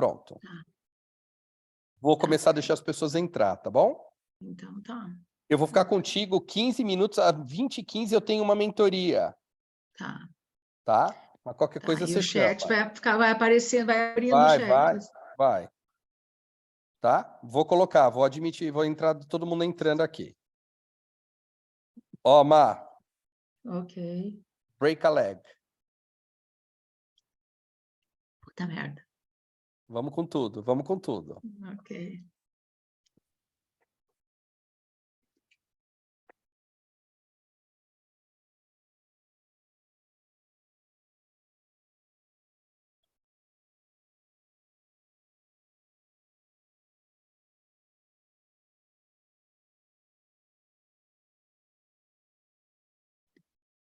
Pronto. Tá. Vou começar a deixar as pessoas entrar, tá bom? Então, tá. Eu vou ficar contigo 15 minutos, a 20h15 eu tenho uma mentoria, Tá. tá? Mas qualquer Tá. coisa E você o chat chama. vai aparecer, vai abrindo o Vai, chat. vai. Tá? Vou colocar, vou admitir, vou entrar, todo mundo entrando aqui. Ó, Má, Ok. break a leg. Puta merda. Vamos com tudo, vamos com tudo. Ok.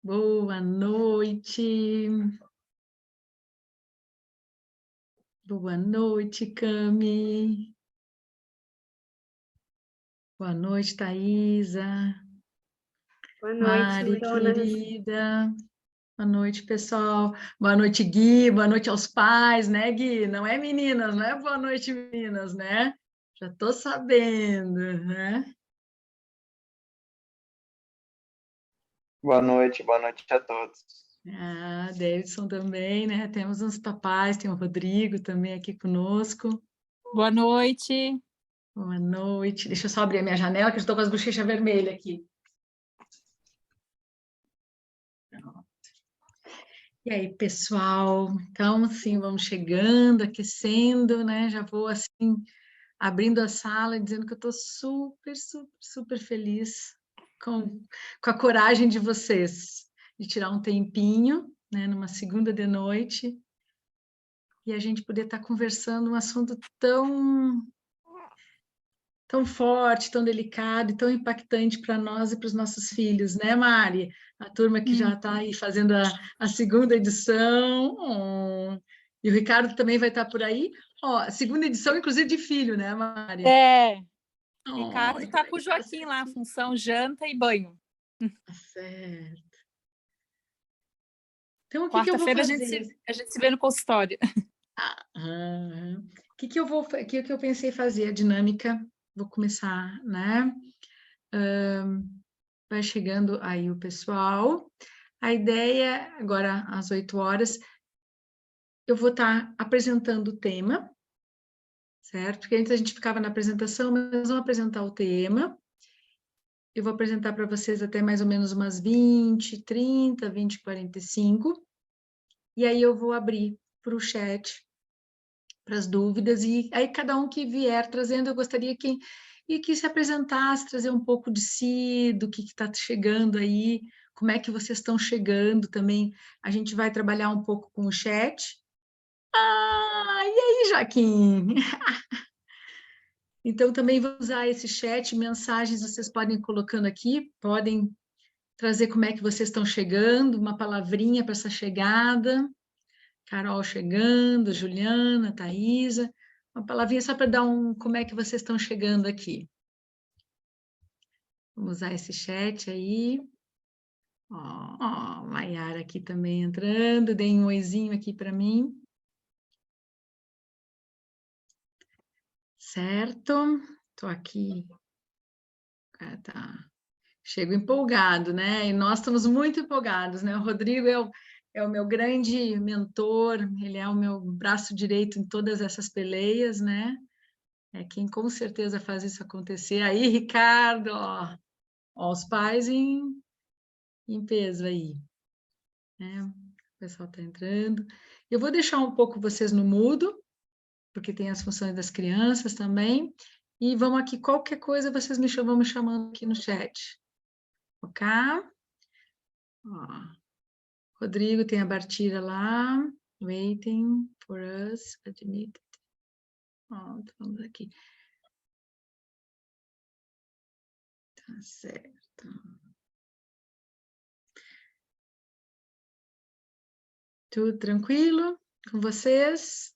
Boa noite. Boa noite, Cami. Boa noite, Thaisa. Boa noite, Mari, donas. querida. Boa noite, pessoal. Boa noite, Gui. Boa noite aos pais, né, Gui? Não é meninas, não é boa noite, meninas, né? Já estou sabendo, né? Boa noite a todos. Ah, Davidson também, né? Temos uns papais, tem o Rodrigo também aqui conosco. Boa noite. Boa noite. Deixa eu só abrir a minha janela, que eu estou com as bochechas vermelhas aqui. E aí, pessoal? Então, sim, vamos chegando, aquecendo, né? Já vou, assim, abrindo a sala e dizendo que eu estou super, super, super feliz com a coragem de vocês, de tirar um tempinho, né, numa segunda de noite, e a gente poder estar conversando um assunto tão forte, tão delicado e tão impactante para nós e para os nossos filhos, né, Mari? A turma que já está aí fazendo a segunda edição. E o Ricardo também vai estar por aí. Ó, a segunda edição, inclusive, de filho, né, Mari? Ricardo está com o Joaquim lá, função janta e banho. Tá certo. Então, o que eu vou Quarta-feira fazer? a gente se vê no consultório. O que eu pensei fazer? A dinâmica, vou começar, né? Vai chegando aí o pessoal. A ideia, agora às 8 horas, eu vou estar apresentando o tema, certo? Porque antes a gente ficava na apresentação, mas vamos apresentar o tema. Eu vou apresentar para vocês até mais ou menos umas 20, 30, 20, 45. E aí eu vou abrir para o chat, para as dúvidas, e aí cada um que vier trazendo, eu gostaria que se apresentasse, trazer um pouco de si, do que está chegando aí, como é que vocês estão chegando também. A gente vai trabalhar um pouco com o chat. E aí, Joaquim? Então, também vou usar esse chat, mensagens vocês podem ir colocando aqui, podem trazer como é que vocês estão chegando, uma palavrinha para essa chegada. Carol chegando, Juliana, Thaisa, uma palavrinha só para dar como é que vocês estão chegando aqui. Vamos usar esse chat aí. Maiara aqui também entrando, deem um oizinho aqui para mim. Certo? Estou aqui. Tá. Chego empolgado, né? E nós estamos muito empolgados, né? O Rodrigo é o meu grande mentor, ele é o meu braço direito em todas essas peleias, né? É quem com certeza faz isso acontecer. Aí, Ricardo, ó os pais em peso aí. Né? O pessoal está entrando. Eu vou deixar um pouco vocês no mudo, porque tem as funções das crianças também. E vamos aqui, qualquer coisa, vocês vão me chamando aqui no chat. Ok? Ó, Rodrigo, tem a Bartira lá. Waiting for us. Admit. Vamos aqui. Tá certo. Tudo tranquilo com vocês?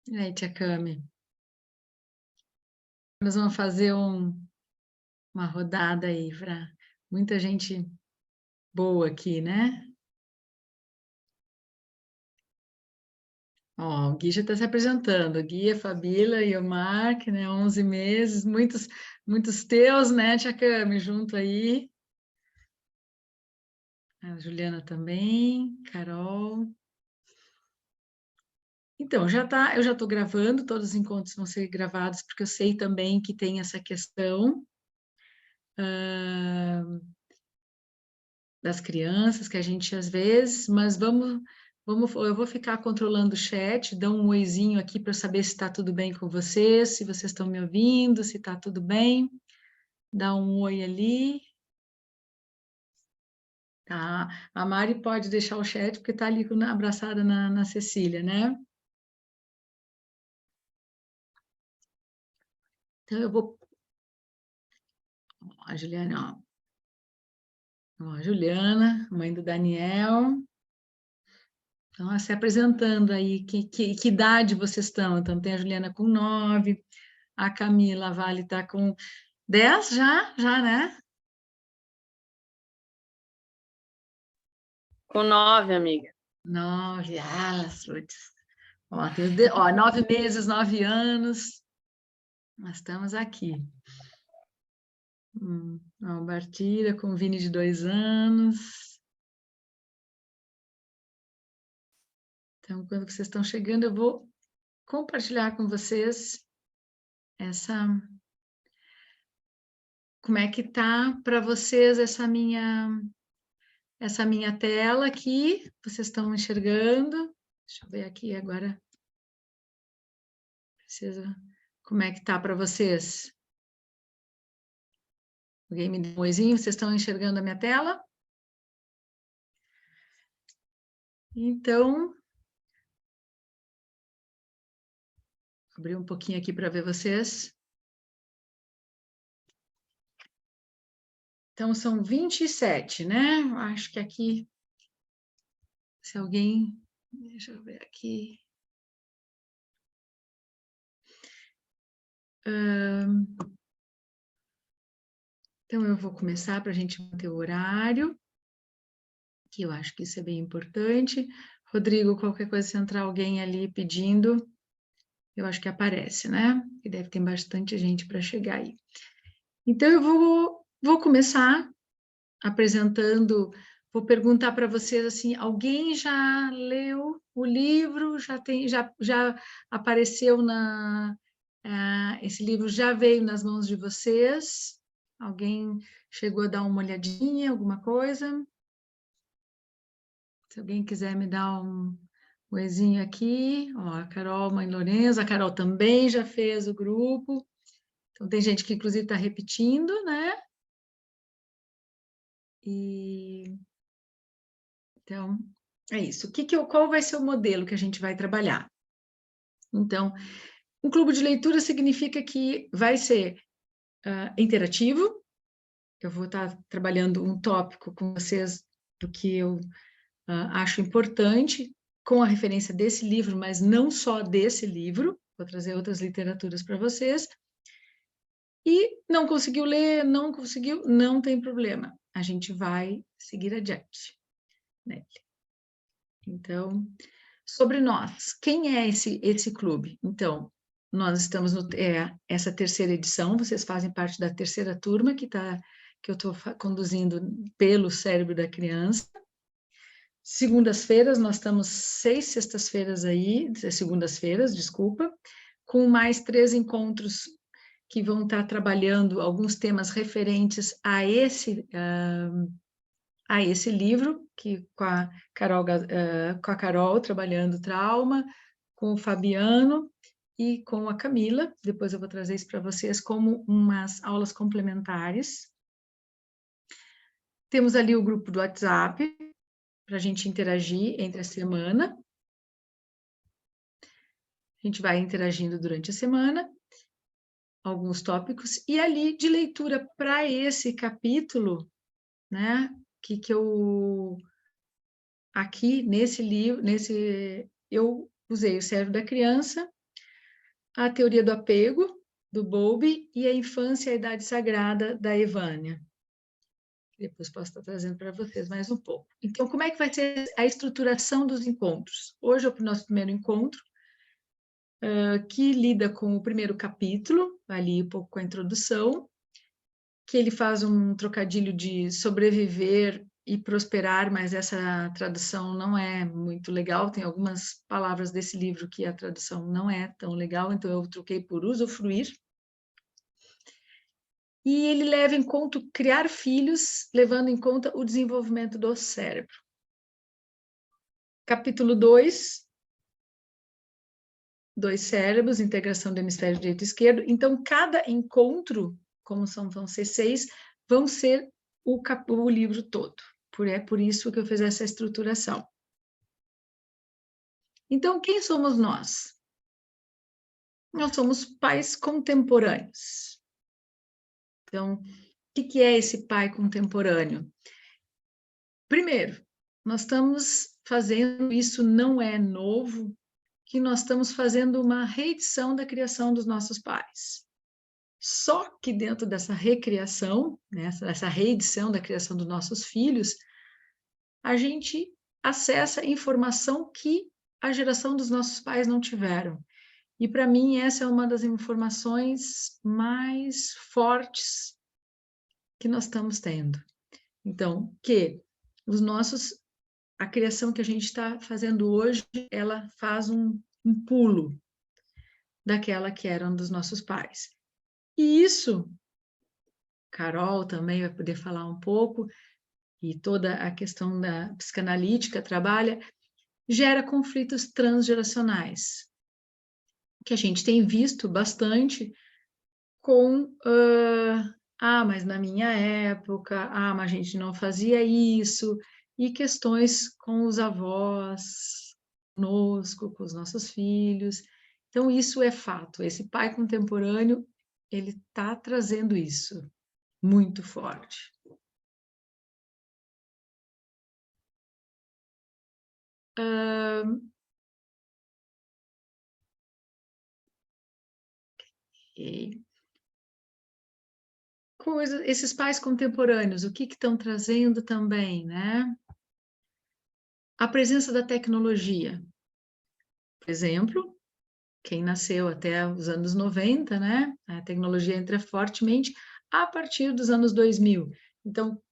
E aí, tia Cami? Nós vamos fazer uma rodada aí para muita gente boa aqui, né? Ó, o Gui já está se apresentando. Gui, a Fabíola e o Mark, né? 11 meses, muitos teus, né, Tia Cami, junto aí. A Juliana também, Carol. Então, eu já estou gravando, todos os encontros vão ser gravados, porque eu sei também que tem essa questão das crianças, que a gente às vezes, mas eu vou ficar controlando o chat, dá um oizinho aqui para saber se está tudo bem com vocês, se vocês estão me ouvindo, se está tudo bem. Dá um oi ali. Tá. A Mari pode deixar o chat, porque está ali abraçada na Cecília, né? Então, eu vou... Ó, a Juliana, ó. Ó, a Juliana, mãe do Daniel. Então, se apresentando aí, que idade vocês estão? Então, tem a Juliana com 9, a Camila Vale está com 10 já, né? Com 9, amiga. 9, putz. Ó, 9 meses, 9 anos. Nós estamos aqui. Ó, Bartira com Vini de 2 anos. Então, quando vocês estão chegando, eu vou compartilhar com vocês como é que tá para vocês essa minha tela aqui. Vocês estão enxergando? Deixa eu ver aqui agora. Como é que tá para vocês? Alguém me dá um oizinho? Vocês estão enxergando a minha tela? Então, abrir um pouquinho aqui para ver vocês. Então, são 27, né? Acho que aqui, se alguém... Deixa eu ver aqui. Então, eu vou começar para a gente manter o horário, que eu acho que isso é bem importante. Rodrigo, qualquer coisa, se entrar alguém ali pedindo, eu acho que aparece, né? E deve ter bastante gente para chegar aí. Então, eu vou começar apresentando, vou perguntar para vocês assim, alguém já leu o livro? Já apareceu esse livro já veio nas mãos de vocês? Alguém chegou a dar uma olhadinha, alguma coisa? Se alguém quiser me dar um oizinho aqui, ó, a Carol, mãe Lourenço, a Carol também já fez o grupo. Então, tem gente que, inclusive, está repetindo, né? Então, é isso. Qual vai ser o modelo que a gente vai trabalhar? Então, um clube de leitura significa que vai ser interativo. Eu vou estar trabalhando um tópico com vocês do que eu acho importante, com a referência desse livro, mas não só desse livro. Vou trazer outras literaturas para vocês. E não conseguiu ler, não conseguiu, não tem problema. A gente vai seguir adiante nele. Então, sobre nós, quem é esse clube? Então, nós estamos essa terceira edição, vocês fazem parte da terceira turma que eu estou conduzindo pelo Cérebro da Criança. Segundas-feiras, nós estamos 6 sextas-feiras aí, segundas-feiras, desculpa, com mais 3 encontros que vão estar trabalhando alguns temas referentes a esse livro, que com a Carol trabalhando trauma, com o Fabiano e com a Camila. Depois eu vou trazer isso para vocês como umas aulas complementares. Temos ali o grupo do WhatsApp, para a gente interagir entre a semana. A gente vai interagindo durante a semana, alguns tópicos, e ali de leitura para esse capítulo, né? Que eu aqui nesse livro, eu usei o Cérebro da Criança, a Teoria do Apego, do Bowlby, e a Infância e a Idade Sagrada, da Evânia. Depois posso estar trazendo para vocês mais um pouco. Então, como é que vai ser a estruturação dos encontros? Hoje é o nosso primeiro encontro, que lida com o primeiro capítulo, ali um pouco com a introdução, que ele faz um trocadilho de sobreviver e prosperar, mas essa tradução não é muito legal, tem algumas palavras desse livro que a tradução não é tão legal, então eu troquei por usufruir. E ele leva em conta criar filhos, levando em conta o desenvolvimento do cérebro. Capítulo 2, dois cérebros, integração do hemisfério direito e esquerdo. Então, cada encontro, como vão ser 6, vão ser o livro todo. É por isso que eu fiz essa estruturação. Então, quem somos nós? Nós somos pais contemporâneos. Então, o que é esse pai contemporâneo? Primeiro, nós estamos fazendo, isso não é novo, que nós estamos fazendo uma reedição da criação dos nossos pais. Só que dentro dessa recriação, né, essa reedição da criação dos nossos filhos, a gente acessa informação que a geração dos nossos pais não tiveram. E para mim essa é uma das informações mais fortes que nós estamos tendo. Então, a criação que a gente está fazendo hoje, ela faz um pulo daquela que eram dos nossos pais. E isso, Carol também vai poder falar um pouco, e toda a questão da psicanalítica trabalha, gera conflitos transgeracionais, que a gente tem visto bastante com, mas na minha época, mas a gente não fazia isso, e questões com os avós, conosco, com os nossos filhos. Então, isso é fato. Esse pai contemporâneo, ele está trazendo isso muito forte. Esses pais contemporâneos, o que estão trazendo também, né? A presença da tecnologia. Por exemplo, quem nasceu até os anos 90, né? A tecnologia entra fortemente a partir dos anos 2000. Então,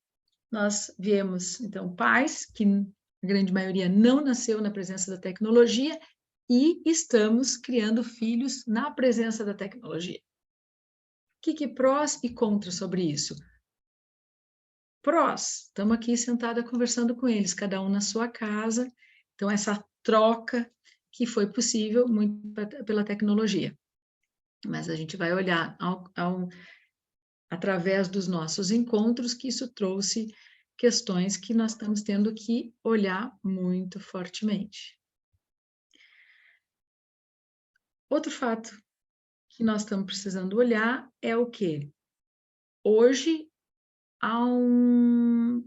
nós viemos, pais que a grande maioria não nasceu na presença da tecnologia e estamos criando filhos na presença da tecnologia. O que prós e contras sobre isso? Prós, estamos aqui sentada conversando com eles, cada um na sua casa. Então, essa troca que foi possível muito pela tecnologia. Mas a gente vai olhar através dos nossos encontros que isso trouxe questões que nós estamos tendo que olhar muito fortemente. Outro fato que nós estamos precisando olhar é o quê? Hoje há uma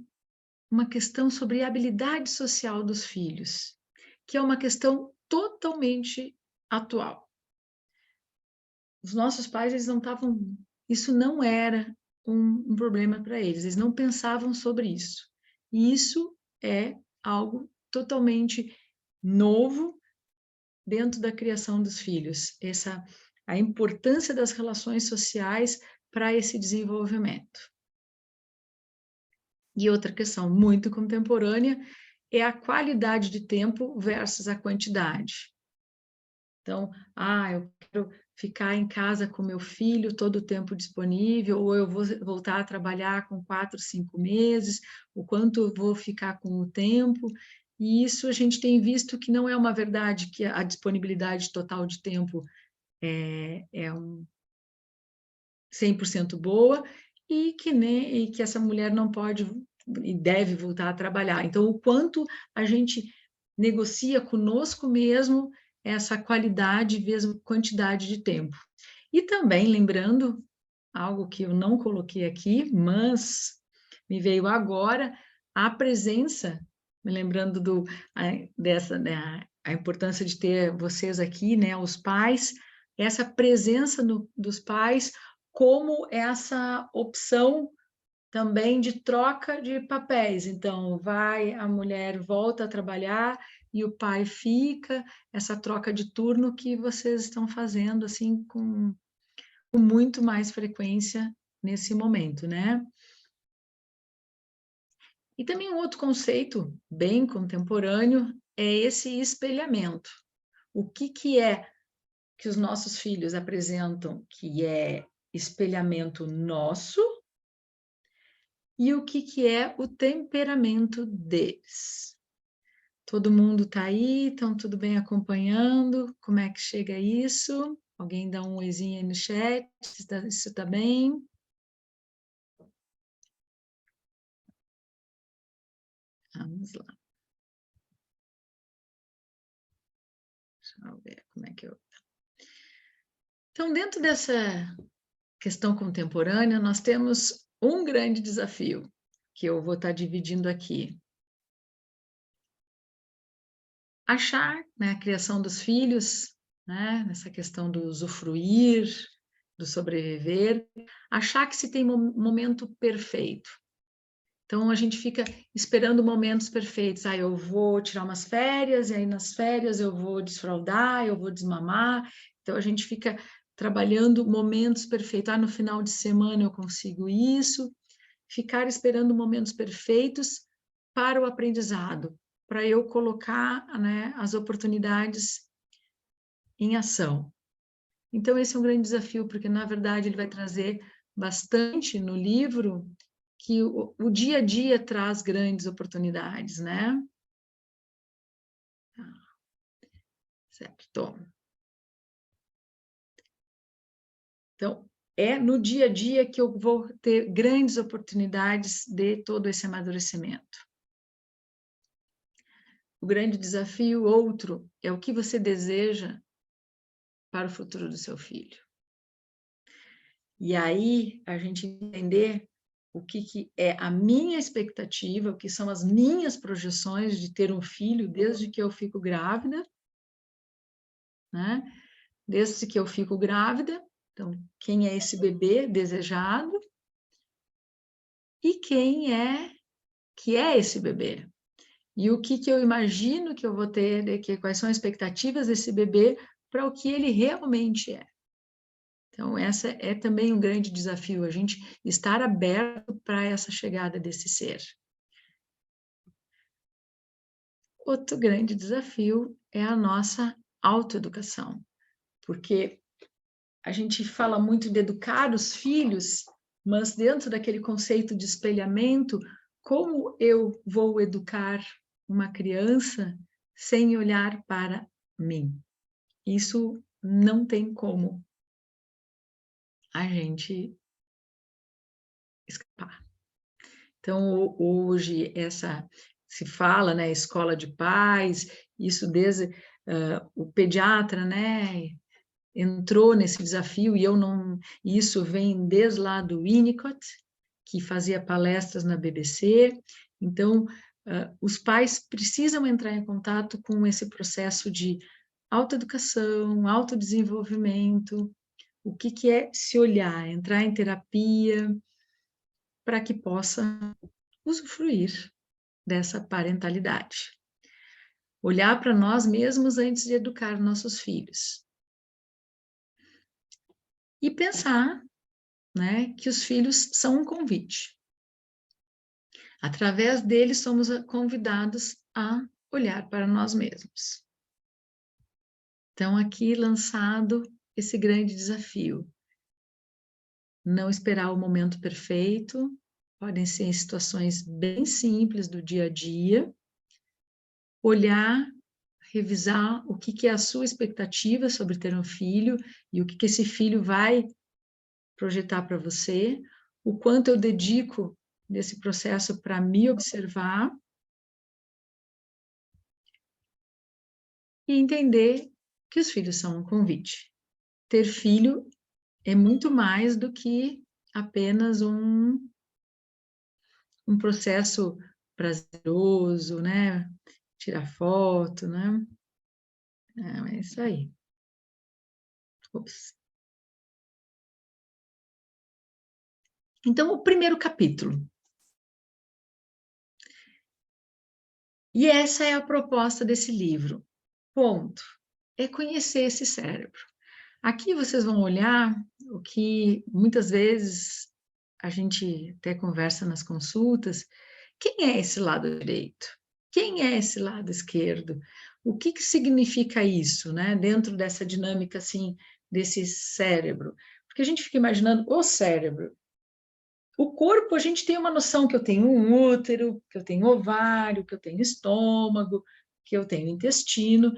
questão sobre a habilidade social dos filhos, que é uma questão totalmente atual. Os nossos pais, eles não estavam... Isso não era um problema para eles, eles não pensavam sobre isso. E isso é algo totalmente novo dentro da criação dos filhos, a importância das relações sociais para esse desenvolvimento. E outra questão muito contemporânea é a qualidade de tempo versus a quantidade. Então, eu quero ficar em casa com meu filho todo o tempo disponível, ou eu vou voltar a trabalhar com 4, 5 meses, o quanto eu vou ficar com o tempo. E isso a gente tem visto que não é uma verdade, que a disponibilidade total de tempo é 100% boa, e que essa mulher não pode e deve voltar a trabalhar. Então, o quanto a gente negocia conosco mesmo essa qualidade vezes quantidade de tempo. E também, lembrando, algo que eu não coloquei aqui, mas me veio agora, a presença, me lembrando a importância de ter vocês aqui, né, os pais, essa presença dos pais como essa opção também de troca de papéis. Então, a mulher volta a trabalhar e o pai fica, essa troca de turno que vocês estão fazendo, assim, com muito mais frequência nesse momento, né? E também um outro conceito bem contemporâneo é esse espelhamento. O que é que os nossos filhos apresentam que é espelhamento nosso e o que é o temperamento deles. Todo mundo está aí, estão tudo bem acompanhando? Como é que chega isso? Alguém dá um oizinho aí no chat, se está bem? Vamos lá. Deixa eu ver como é que eu... Então, dentro dessa questão contemporânea, nós temos um grande desafio, que eu vou estar dividindo aqui. Achar, né, a criação dos filhos, né, nessa questão do usufruir, do sobreviver, achar que se tem momento perfeito. Então, a gente fica esperando momentos perfeitos. Ah, eu vou tirar umas férias, e aí nas férias eu vou desfraldar, eu vou desmamar. Então, a gente fica trabalhando momentos perfeitos. Ah, no final de semana eu consigo isso. Ficar esperando momentos perfeitos para o aprendizado, para eu colocar, né, as oportunidades em ação. Então, esse é um grande desafio, porque, na verdade, ele vai trazer bastante no livro que o dia a dia traz grandes oportunidades, né? Certo. Então, é no dia a dia que eu vou ter grandes oportunidades de todo esse amadurecimento. O grande desafio, outro, é o que você deseja para o futuro do seu filho. E aí, a gente entender o que é a minha expectativa, o que são as minhas projeções de ter um filho desde que eu fico grávida, né? Desde que eu fico grávida, então, quem é esse bebê desejado e quem é que é esse bebê? E o que eu imagino que eu vou ter, quais são as expectativas desse bebê para o que ele realmente é. Então, essa é também um grande desafio, a gente estar aberto para essa chegada desse ser. Outro grande desafio é a nossa autoeducação, porque a gente fala muito de educar os filhos, mas dentro daquele conceito de espelhamento, como eu vou educar uma criança sem olhar para mim? Isso não tem como a gente escapar. Então, hoje, se fala, né, escola de pais, isso desde o pediatra, né, entrou nesse desafio, e isso vem desde lá do Winnicott, que fazia palestras na BBC. Então, os pais precisam entrar em contato com esse processo de autoeducação, autodesenvolvimento, o que é se olhar, entrar em terapia, para que possa usufruir dessa parentalidade. Olhar para nós mesmos antes de educar nossos filhos. E pensar, né, que os filhos são um convite. Através deles, somos convidados a olhar para nós mesmos. Então, aqui lançado esse grande desafio. Não esperar o momento perfeito, podem ser em situações bem simples do dia a dia. Olhar, revisar o que é a sua expectativa sobre ter um filho e o que esse filho vai projetar para você, o quanto eu dedico nesse processo para me observar e entender que os filhos são um convite. Ter filho é muito mais do que apenas um processo prazeroso, né? Tirar foto, né? É isso aí. Ups. Então, o primeiro capítulo. E essa é a proposta desse livro. Ponto. É conhecer esse cérebro. Aqui vocês vão olhar o que muitas vezes a gente até conversa nas consultas. Quem é esse lado direito? Quem é esse lado esquerdo? O que significa isso, né? Dentro dessa dinâmica, assim, desse cérebro. Porque a gente fica imaginando o cérebro. O corpo, a gente tem uma noção que eu tenho um útero, que eu tenho ovário, que eu tenho estômago, que eu tenho intestino,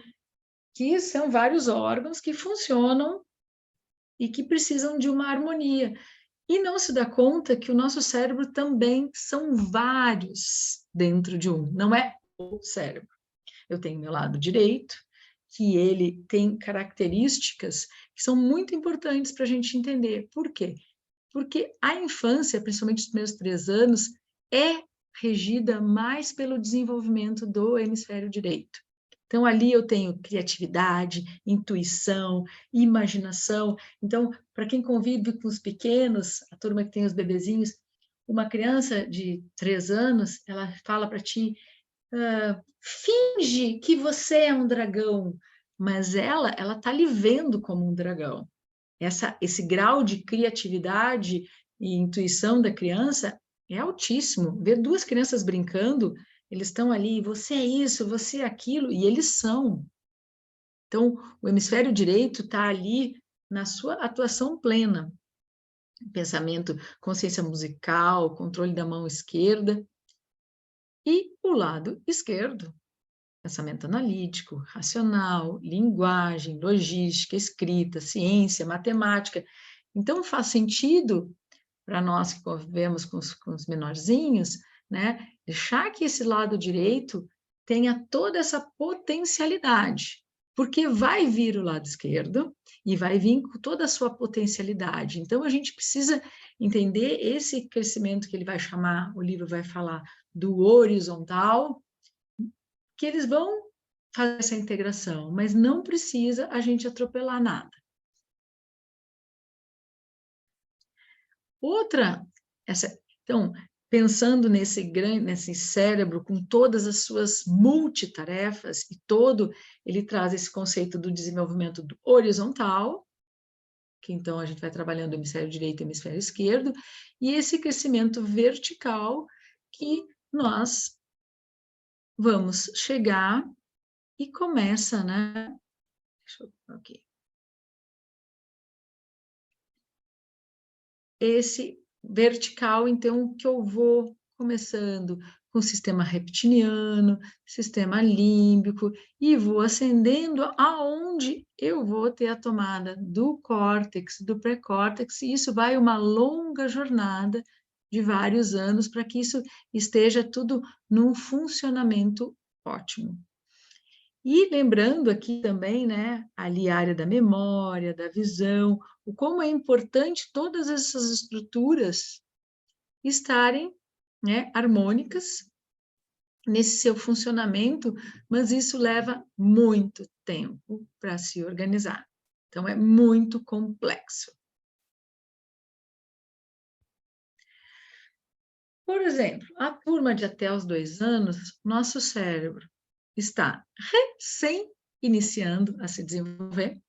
que são vários órgãos que funcionam e que precisam de uma harmonia. E não se dá conta que o nosso cérebro também são vários dentro de um, não é o cérebro. Eu tenho meu lado direito, que ele tem características que são muito importantes para a gente entender. Por quê? Porque a infância, principalmente os primeiros 3 anos, é regida mais pelo desenvolvimento do hemisfério direito. Então, ali eu tenho criatividade, intuição, imaginação. Então, para quem convive com os pequenos, a turma que tem os bebezinhos, uma criança de 3 anos, ela fala para ti, finge que você é um dragão, mas ela está lhe vendo como um dragão. Esse grau de criatividade e intuição da criança é altíssimo. Ver 2 crianças brincando, eles estão ali, você é isso, você é aquilo, e eles são. Então, o hemisfério direito está ali na sua atuação plena. Pensamento, consciência musical, controle da mão esquerda. E o lado esquerdo, pensamento analítico, racional, linguagem, logística, escrita, ciência, matemática. Então, faz sentido para nós que convivemos com os menorzinhos, né, deixar que esse lado direito tenha toda essa potencialidade, porque vai vir o lado esquerdo e vai vir com toda a sua potencialidade. Então, a gente precisa entender esse crescimento que ele vai chamar, o livro vai falar do horizontal, que eles vão fazer essa integração, mas não precisa a gente atropelar nada. Então, pensando nesse cérebro com todas as suas multitarefas e ele traz esse conceito do desenvolvimento do horizontal, que então a gente vai trabalhando o hemisfério direito e o hemisfério esquerdo, e esse crescimento vertical que nós vamos chegar e começa, né? Deixa eu aqui. Esse vertical, então, que eu vou começando com o sistema reptiliano, sistema límbico, e vou ascendendo aonde eu vou ter a tomada do córtex, do pré-córtex, e isso vai uma longa jornada de vários anos para que isso esteja tudo num funcionamento ótimo. E lembrando aqui também, né, ali a área da memória, da visão, o como é importante todas essas estruturas estarem, né, harmônicas nesse seu funcionamento, mas isso leva muito tempo para se organizar. Então, é muito complexo. Por exemplo, a turma de até os 2 anos, nosso cérebro está recém-iniciando a se desenvolver.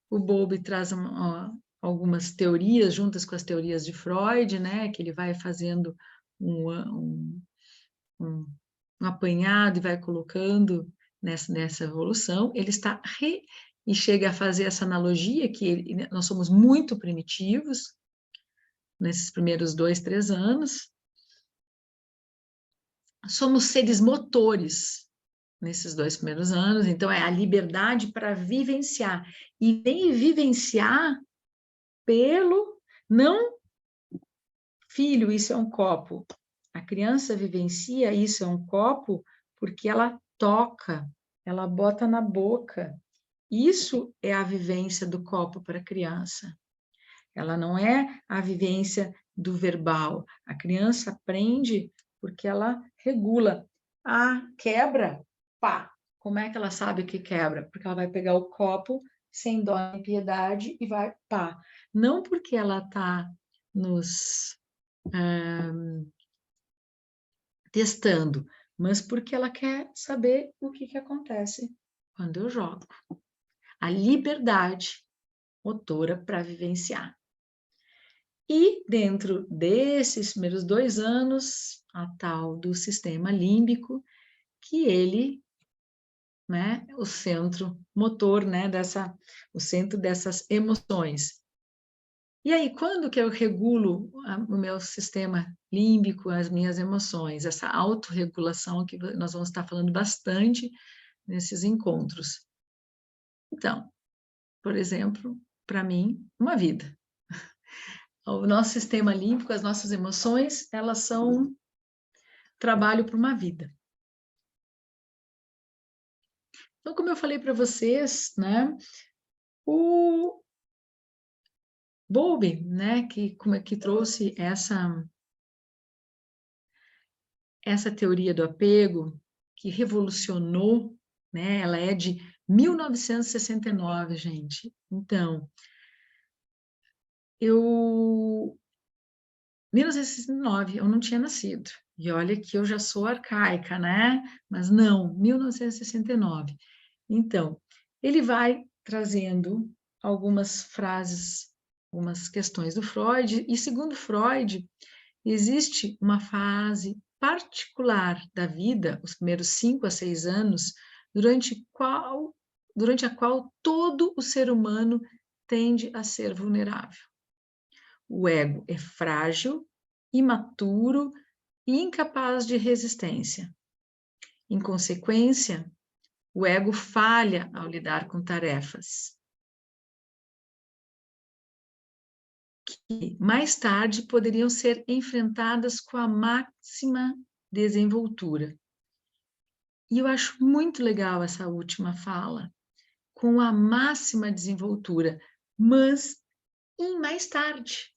O Bowlby traz algumas teorias, juntas com as teorias de Freud, né, que ele vai fazendo um apanhado e vai colocando nessa evolução. Ele está e chega a fazer essa analogia que nós somos muito primitivos nesses primeiros 2, 3 anos. Somos seres motores nesses 2 primeiros anos, então é a liberdade para vivenciar, e nem vivenciar não, filho, isso é um copo. A criança vivencia isso é um copo porque ela toca, ela bota na boca. Isso é a vivência do copo para a criança. Ela não é a vivência do verbal. A criança aprende porque ela regula. Quebra, pá. Como é que ela sabe que quebra? Porque ela vai pegar o copo sem dó nem piedade e vai, pá. Não porque ela está nos testando, mas porque ela quer saber o que acontece quando eu jogo. A liberdade motora para vivenciar. E dentro desses primeiros 2 anos, a tal do sistema límbico, que ele, né, o centro motor, né, o centro dessas emoções. E aí, quando que eu regulo o meu sistema límbico, as minhas emoções, essa autorregulação que nós vamos estar falando bastante nesses encontros. Então, por exemplo, para mim, uma vida. O nosso sistema límbico, as nossas emoções, elas são trabalho para uma vida. Então, como eu falei para vocês, né, o Bowlby, né, que trouxe essa teoria do apego, que revolucionou, né, ela é de 1969, gente. Então, 1969, eu não tinha nascido. E olha que eu já sou arcaica, né? Mas não, 1969. Então, ele vai trazendo algumas frases, algumas questões do Freud, e segundo Freud, existe uma fase particular da vida, os primeiros 5 a 6 anos, durante a qual todo o ser humano tende a ser vulnerável. O ego é frágil, imaturo e incapaz de resistência. Em consequência, o ego falha ao lidar com tarefas que mais tarde poderiam ser enfrentadas com a máxima desenvoltura. E eu acho muito legal essa última fala, com a máxima desenvoltura, mas mais tarde.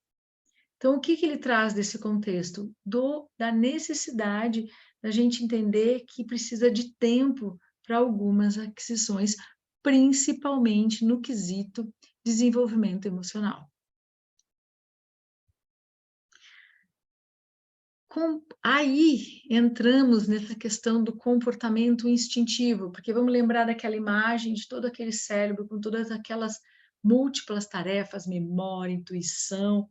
Então, o que ele traz desse contexto? Da necessidade da gente entender que precisa de tempo para algumas aquisições, principalmente no quesito desenvolvimento emocional. Aí entramos nessa questão do comportamento instintivo, porque vamos lembrar daquela imagem de todo aquele cérebro com todas aquelas múltiplas tarefas, memória, intuição.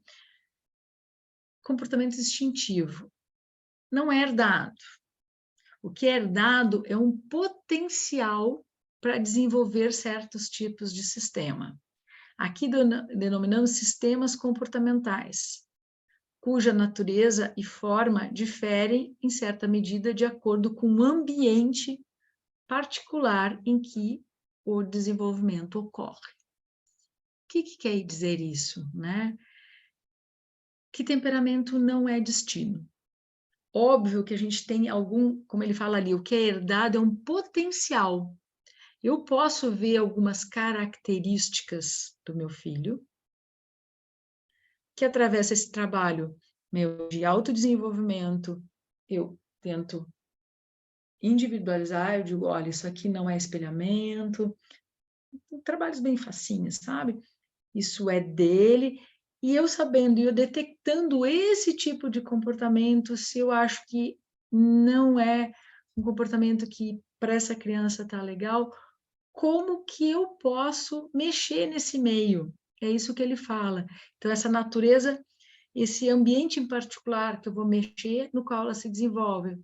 Comportamento instintivo não é herdado. O que é herdado é um potencial para desenvolver certos tipos de sistema. Aqui denominamos sistemas comportamentais, cuja natureza e forma diferem em certa medida de acordo com o ambiente particular em que o desenvolvimento ocorre. O que quer dizer isso, né? Que temperamento não é destino. Óbvio que a gente tem algum, como ele fala ali, o que é herdado é um potencial. Eu posso ver algumas características do meu filho, que através desse trabalho meu de autodesenvolvimento, eu tento individualizar, eu digo, olha, isso aqui não é espelhamento, trabalhos bem facinhos, sabe? Isso é dele, e eu sabendo, e eu detectando esse tipo de comportamento, se eu acho que não é um comportamento que para essa criança tá legal, como que eu posso mexer nesse meio? É isso que ele fala. Então, essa natureza, esse ambiente em particular que eu vou mexer, no qual ela se desenvolve.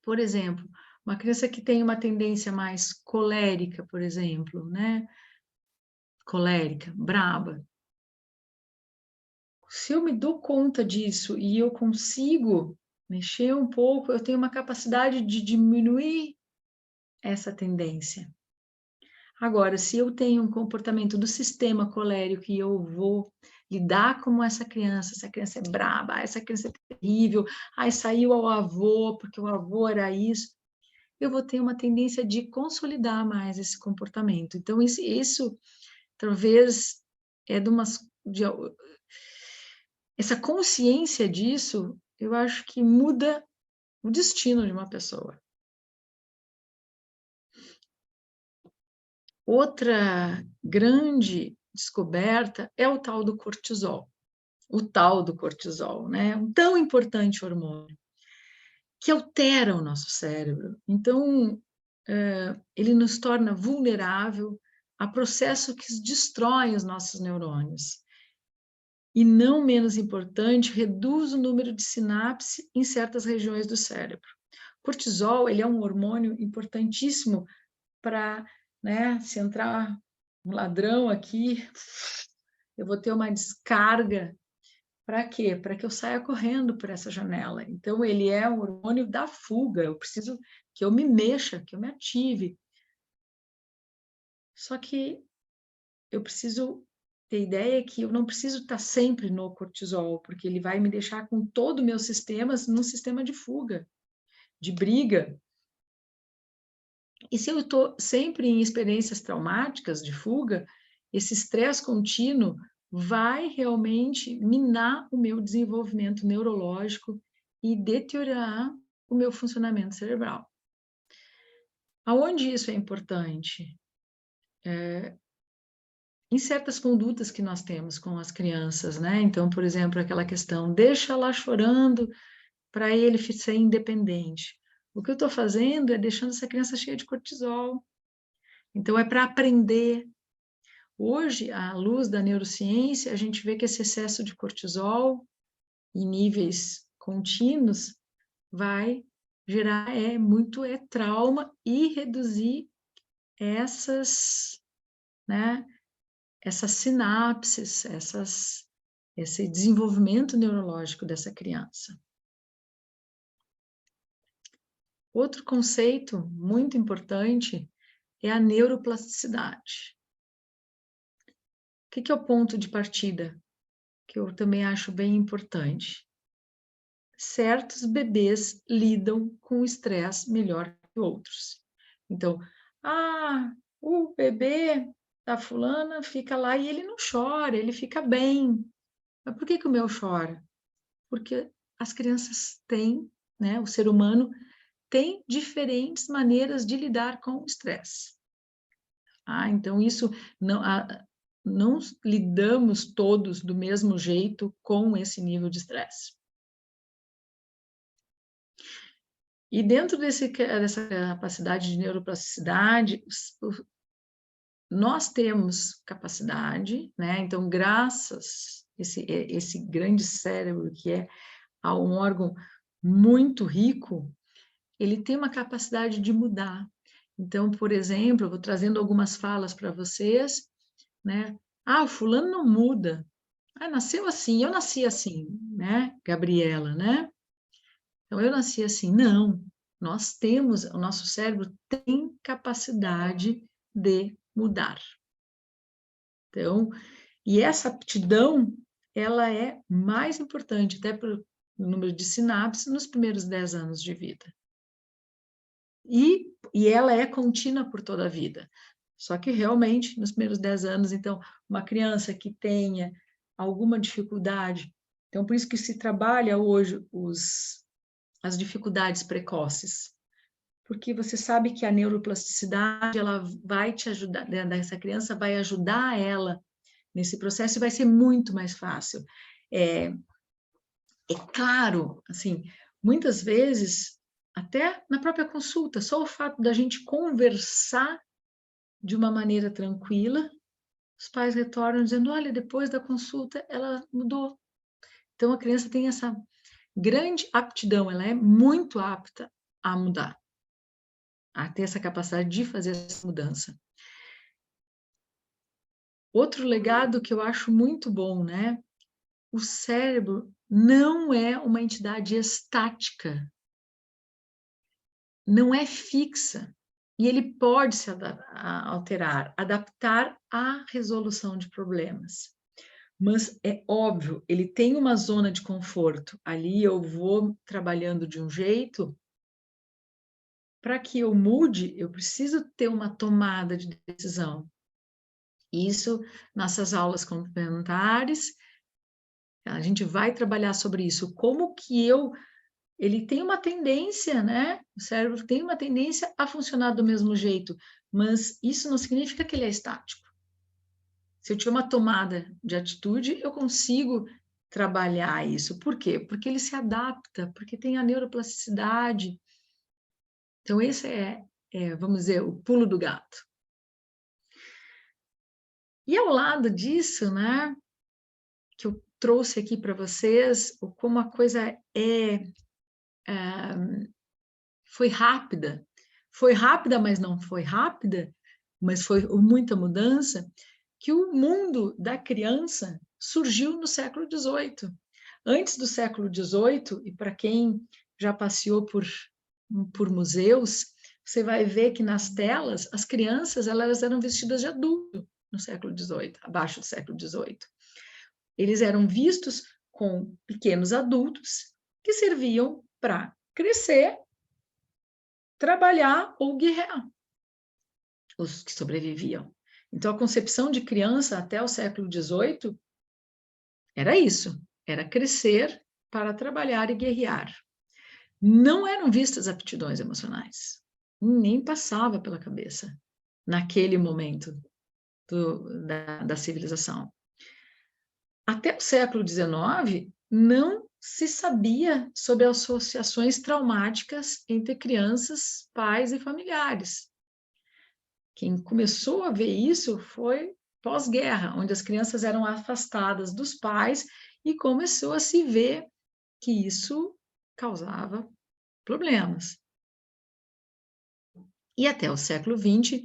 Por exemplo, uma criança que tem uma tendência mais colérica, por exemplo, né? Colérica, braba. Se eu me dou conta disso e eu consigo mexer um pouco, eu tenho uma capacidade de diminuir essa tendência. Agora, se eu tenho um comportamento do sistema colérico e eu vou lidar com essa criança é braba, essa criança é terrível, aí saiu ao avô, porque o avô era isso, eu vou ter uma tendência de consolidar mais esse comportamento. Então, isso talvez é essa consciência disso, eu acho que muda o destino de uma pessoa. Outra grande descoberta é o tal do cortisol. o tal do cortisol, né? Um tão importante hormônio, que altera o nosso cérebro. Então, ele nos torna vulnerável a processos que destroem os nossos neurônios. E, não menos importante, reduz o número de sinapses em certas regiões do cérebro. Cortisol, ele é um hormônio importantíssimo para, né, se entrar um ladrão aqui, eu vou ter uma descarga. Para quê? Para que eu saia correndo por essa janela. Então, ele é um hormônio da fuga. Eu preciso que eu me mexa, que eu me ative. Só que eu preciso ter ideia que eu não preciso estar sempre no cortisol, porque ele vai me deixar com todo o meu sistema num sistema de fuga, de briga. E se eu estou sempre em experiências traumáticas de fuga, esse estresse contínuo vai realmente minar o meu desenvolvimento neurológico e deteriorar o meu funcionamento cerebral. Aonde isso é importante? Em certas condutas que nós temos com as crianças, né? Então, por exemplo, aquela questão, deixa lá chorando para ele ser independente. O que eu estou fazendo é deixando essa criança cheia de cortisol. Então, é para aprender. Hoje, à luz da neurociência, a gente vê que esse excesso de cortisol em níveis contínuos vai gerar muito trauma e reduzir essas, né, essas sinapses, esse desenvolvimento neurológico dessa criança. Outro conceito muito importante é a neuroplasticidade. O que é o ponto de partida? Que eu também acho bem importante. Certos bebês lidam com o estresse melhor que outros. Então, o bebê da fulana fica lá e ele não chora, ele fica bem. Mas por que o meu chora? Porque as crianças têm, né, o ser humano tem diferentes maneiras de lidar com o estresse. Então, isso não lidamos todos do mesmo jeito com esse nível de estresse. E dentro dessa capacidade de neuroplasticidade, nós temos capacidade, né? Então, graças a esse grande cérebro, que é um órgão muito rico, ele tem uma capacidade de mudar. Então, por exemplo, eu vou trazendo algumas falas para vocês, né? O fulano não muda. Nasceu assim, eu nasci assim, né? Gabriela, né? Então, eu nasci assim. Não, nós temos, o nosso cérebro tem capacidade de mudar. Então, e essa aptidão, ela é mais importante, até pelo número de sinapses, nos primeiros 10 anos de vida. E ela é contínua por toda a vida. Só que realmente, nos primeiros 10 anos, então, uma criança que tenha alguma dificuldade, então por isso que se trabalha hoje as dificuldades precoces, porque você sabe que a neuroplasticidade, ela vai te ajudar, essa criança vai ajudar ela nesse processo e vai ser muito mais fácil. É claro, assim, muitas vezes, até na própria consulta, só o fato da gente conversar de uma maneira tranquila, os pais retornam dizendo, olha, depois da consulta ela mudou. Então, a criança tem essa grande aptidão, ela é muito apta a mudar, a ter essa capacidade de fazer essa mudança. Outro legado que eu acho muito bom, né? O cérebro não é uma entidade estática, não é fixa, e ele pode se alterar, adaptar à resolução de problemas. Mas é óbvio, ele tem uma zona de conforto. Ali eu vou trabalhando de um jeito. Para que eu mude, eu preciso ter uma tomada de decisão. Isso, nossas aulas complementares, a gente vai trabalhar sobre isso. Como que ele tem uma tendência, né? O cérebro tem uma tendência a funcionar do mesmo jeito, mas isso não significa que ele é estático. Se eu tiver uma tomada de atitude, eu consigo trabalhar isso. Por quê? Porque ele se adapta, porque tem a neuroplasticidade. Então, esse vamos dizer, o pulo do gato. E ao lado disso, né, que eu trouxe aqui para vocês, como a coisa foi rápida. Foi rápida, mas não foi rápida, mas foi muita mudança, que o mundo da criança surgiu no século XVIII. Antes do século XVIII, e para quem já passeou por museus, você vai ver que nas telas, as crianças elas eram vestidas de adulto no século XVIII, abaixo do século XVIII. Eles eram vistos com pequenos adultos que serviam para crescer, trabalhar ou guerrear, os que sobreviviam. Então, a concepção de criança até o século XVIII era isso, era crescer para trabalhar e guerrear. Não eram vistas aptidões emocionais, nem passava pela cabeça naquele momento da civilização. Até o século XIX, não se sabia sobre associações traumáticas entre crianças, pais e familiares. Quem começou a ver isso foi pós-guerra, onde as crianças eram afastadas dos pais e começou a se ver que isso causava problemas. E até o século XX,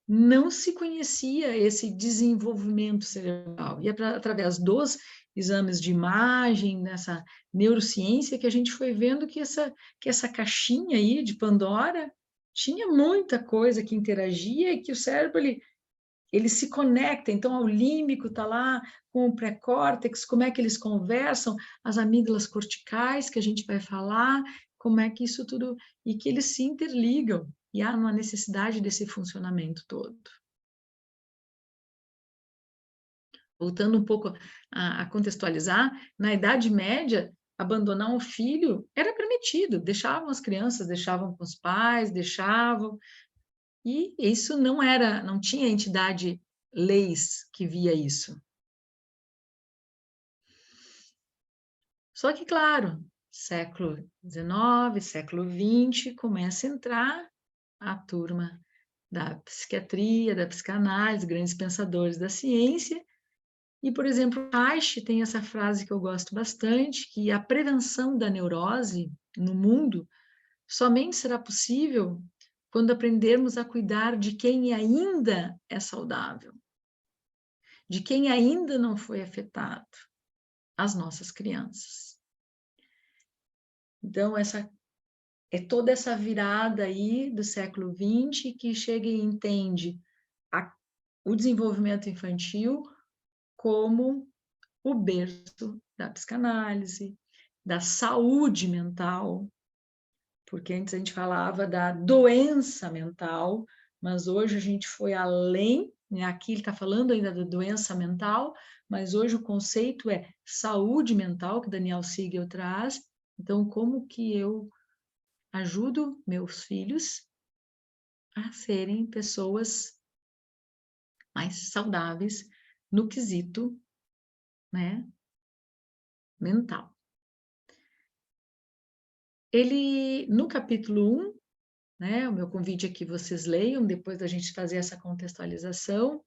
não se conhecia esse desenvolvimento cerebral. E é através dos exames de imagem, nessa neurociência, que a gente foi vendo que essa caixinha aí de Pandora tinha muita coisa que interagia e que o cérebro, ele se conecta. Então, o límbico está lá com o pré-córtex, como é que eles conversam, as amígdalas corticais, que a gente vai falar, como é que isso tudo... E que eles se interligam. E há uma necessidade desse funcionamento todo. Voltando um pouco a contextualizar, na Idade Média, abandonar um filho era permitido, deixavam as crianças, deixavam com os pais, deixavam, e isso não tinha entidade, leis que via isso. Só que, claro, século XIX, século XX, começa a entrar a turma da psiquiatria, da psicanálise, grandes pensadores da ciência. E, por exemplo, Reich tem essa frase que eu gosto bastante, que a prevenção da neurose no mundo somente será possível quando aprendermos a cuidar de quem ainda é saudável, de quem ainda não foi afetado, as nossas crianças. Então, toda essa virada aí do século XX que chega e entende o desenvolvimento infantil como o berço da psicanálise, da saúde mental, porque antes a gente falava da doença mental, mas hoje a gente foi além, né? Aqui ele está falando ainda da doença mental, mas hoje o conceito é saúde mental, que Daniel Siegel traz. Então, como que eu ajudo meus filhos a serem pessoas mais saudáveis no quesito, né, mental. Ele, no capítulo 1, né, o meu convite é que vocês leiam, depois da gente fazer essa contextualização,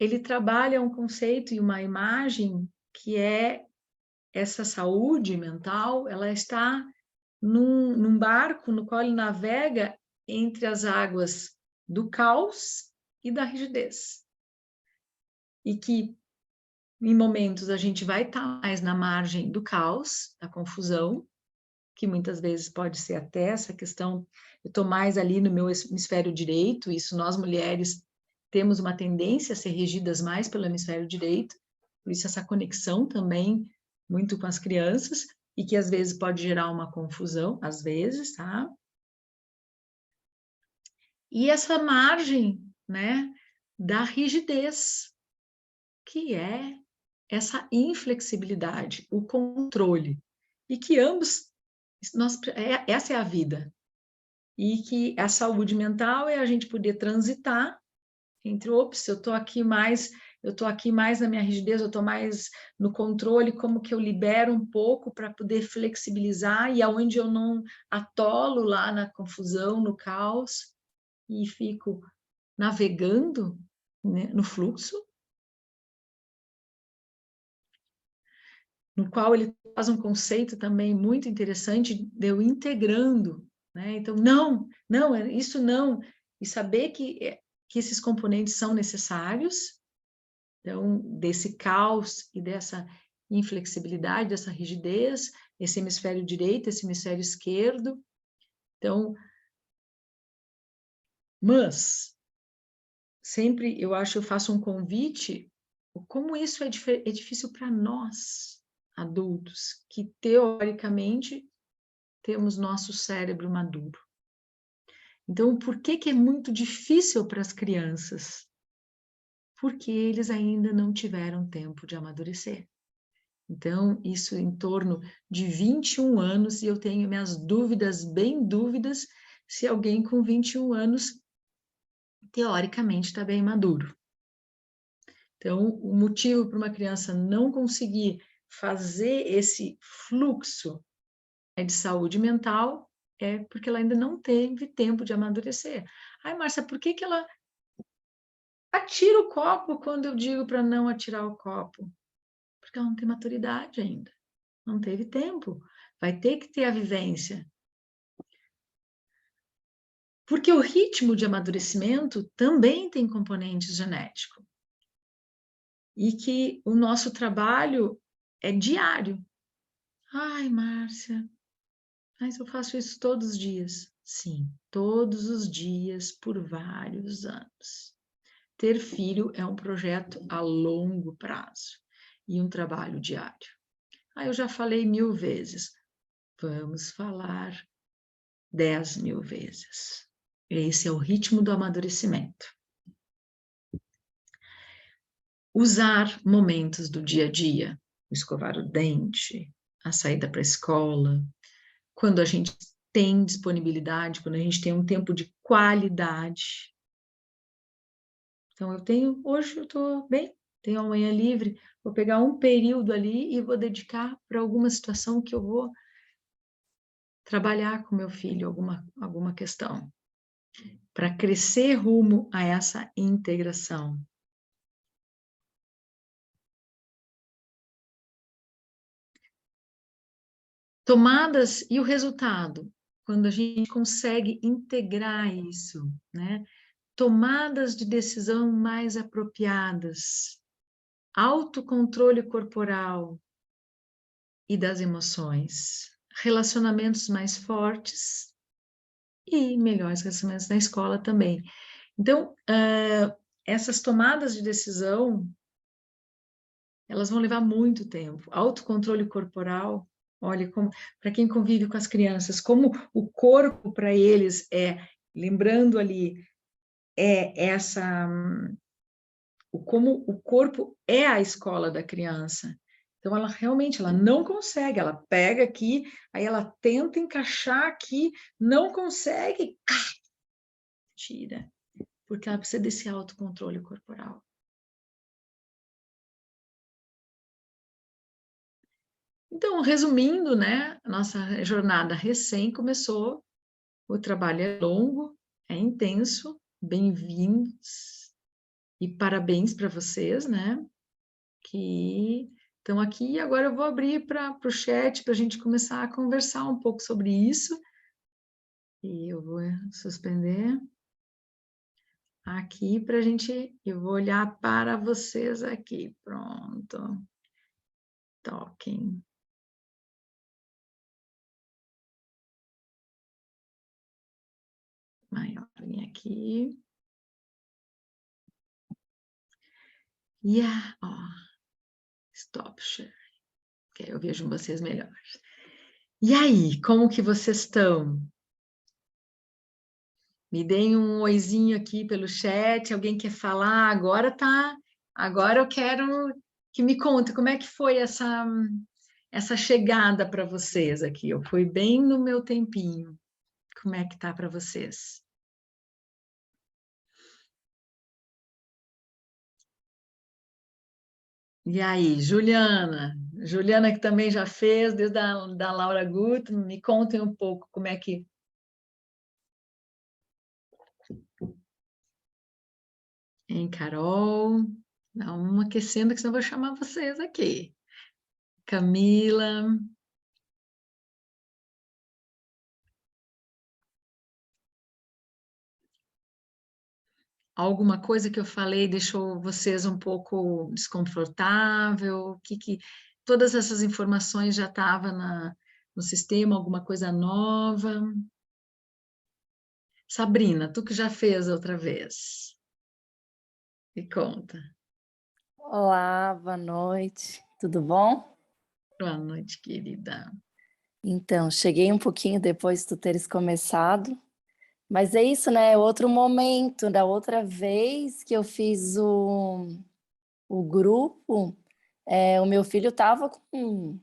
ele trabalha um conceito e uma imagem que é essa saúde mental, ela está num barco no qual ele navega entre as águas do caos e da rigidez. E que, em momentos, a gente vai estar mais na margem do caos, da confusão, que muitas vezes pode ser até essa questão, eu estou mais ali no meu hemisfério direito, isso nós mulheres temos uma tendência a ser regidas mais pelo hemisfério direito, por isso essa conexão também muito com as crianças, e que às vezes pode gerar uma confusão, às vezes, tá? E essa margem, né, da rigidez, que é essa inflexibilidade, o controle, e que ambos, essa é a vida, e que a saúde mental é a gente poder transitar entre, ops, eu estou aqui mais eu estou aqui mais na minha rigidez, eu estou mais no controle, como que eu libero um pouco para poder flexibilizar e aonde eu não atolo lá na confusão, no caos e fico navegando, né, no fluxo, no qual ele faz um conceito também muito interessante de eu integrando, né? Então, não, isso não, e saber que esses componentes são necessários, então, desse caos e dessa inflexibilidade, dessa rigidez, esse hemisfério direito, esse hemisfério esquerdo, então, mas, sempre eu acho, eu faço um convite, como isso é difícil para nós, adultos, que teoricamente temos nosso cérebro maduro. Então, por que que é muito difícil para as crianças? Porque eles ainda não tiveram tempo de amadurecer. Então, isso em torno de 21 anos, e eu tenho minhas dúvidas, bem dúvidas, se alguém com 21 anos, teoricamente, está bem maduro. Então, o motivo para uma criança não conseguir fazer esse fluxo de saúde mental é porque ela ainda não teve tempo de amadurecer. Ai, Márcia, por que que ela atira o copo quando eu digo para não atirar o copo? Porque ela não tem maturidade ainda, não teve tempo. Vai ter que ter a vivência. Porque o ritmo de amadurecimento também tem componente genético. E que o nosso trabalho é diário. Ai, Márcia, mas eu faço isso todos os dias. Sim, todos os dias por vários anos. Ter filho é um projeto a longo prazo e um trabalho diário. Eu já falei 1000 vezes. Vamos falar 10.000 vezes. Esse é o ritmo do amadurecimento. Usar momentos do dia a dia, escovar o dente, a saída para a escola, quando a gente tem disponibilidade, quando a gente tem um tempo de qualidade. Então, hoje eu estou bem, tenho amanhã livre, vou pegar um período ali e vou dedicar para alguma situação que eu vou trabalhar com meu filho, alguma questão, para crescer rumo a essa integração. Tomadas e o resultado, quando a gente consegue integrar isso, né? Tomadas de decisão mais apropriadas, autocontrole corporal e das emoções, relacionamentos mais fortes e melhores relacionamentos na escola também. Então, essas tomadas de decisão, elas vão levar muito tempo. Autocontrole corporal, olha, para quem convive com as crianças, como o corpo para eles lembrando ali, como o corpo é a escola da criança. Então, ela realmente não consegue, ela pega aqui, aí ela tenta encaixar aqui, não consegue, tira, porque ela precisa desse autocontrole corporal. Então, resumindo, né, a nossa jornada recém começou, o trabalho é longo, é intenso, bem-vindos e parabéns para vocês, né, que estão aqui. E agora eu vou abrir para o chat para a gente começar a conversar um pouco sobre isso. E eu vou suspender aqui para a gente, eu vou olhar para vocês aqui, pronto. Talking. Maior aqui. Stop share. Que eu vejo vocês melhor. E aí, como que vocês estão? Me deem um oizinho aqui pelo chat. Alguém quer falar? Agora eu quero que me conte como é que foi essa chegada para vocês aqui. Eu fui bem no meu tempinho. Como é que tá para vocês? E aí, Juliana? Juliana que também já fez, desde da Laura Guto, me contem um pouco como é que... Hein, Carol? Dá uma aquecendo, que senão eu vou chamar vocês aqui. Camila... Alguma coisa que eu falei deixou vocês um pouco desconfortável? Todas essas informações já estavam no sistema, alguma coisa nova? Sabrina, tu que já fez outra vez, me conta. Olá, boa noite, tudo bom? Boa noite, querida. Então, cheguei um pouquinho depois de tu teres começado, mas é isso, né? É outro momento. Da outra vez que eu fiz o grupo, o meu filho estava com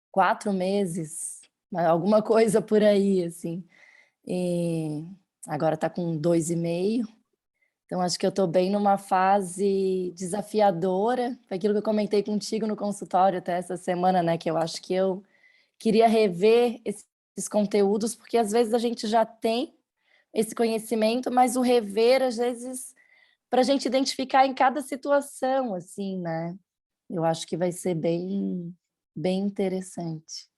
4 meses, alguma coisa por aí, assim, e agora está com 2,5. Então, acho que eu estou bem numa fase desafiadora. Foi aquilo que eu comentei contigo no consultório até essa semana, né? Que eu acho que eu queria rever esses conteúdos, porque às vezes a gente já tem esse conhecimento, mas o rever, às vezes, para a gente identificar em cada situação, assim, né? Eu acho que vai ser bem, bem interessante.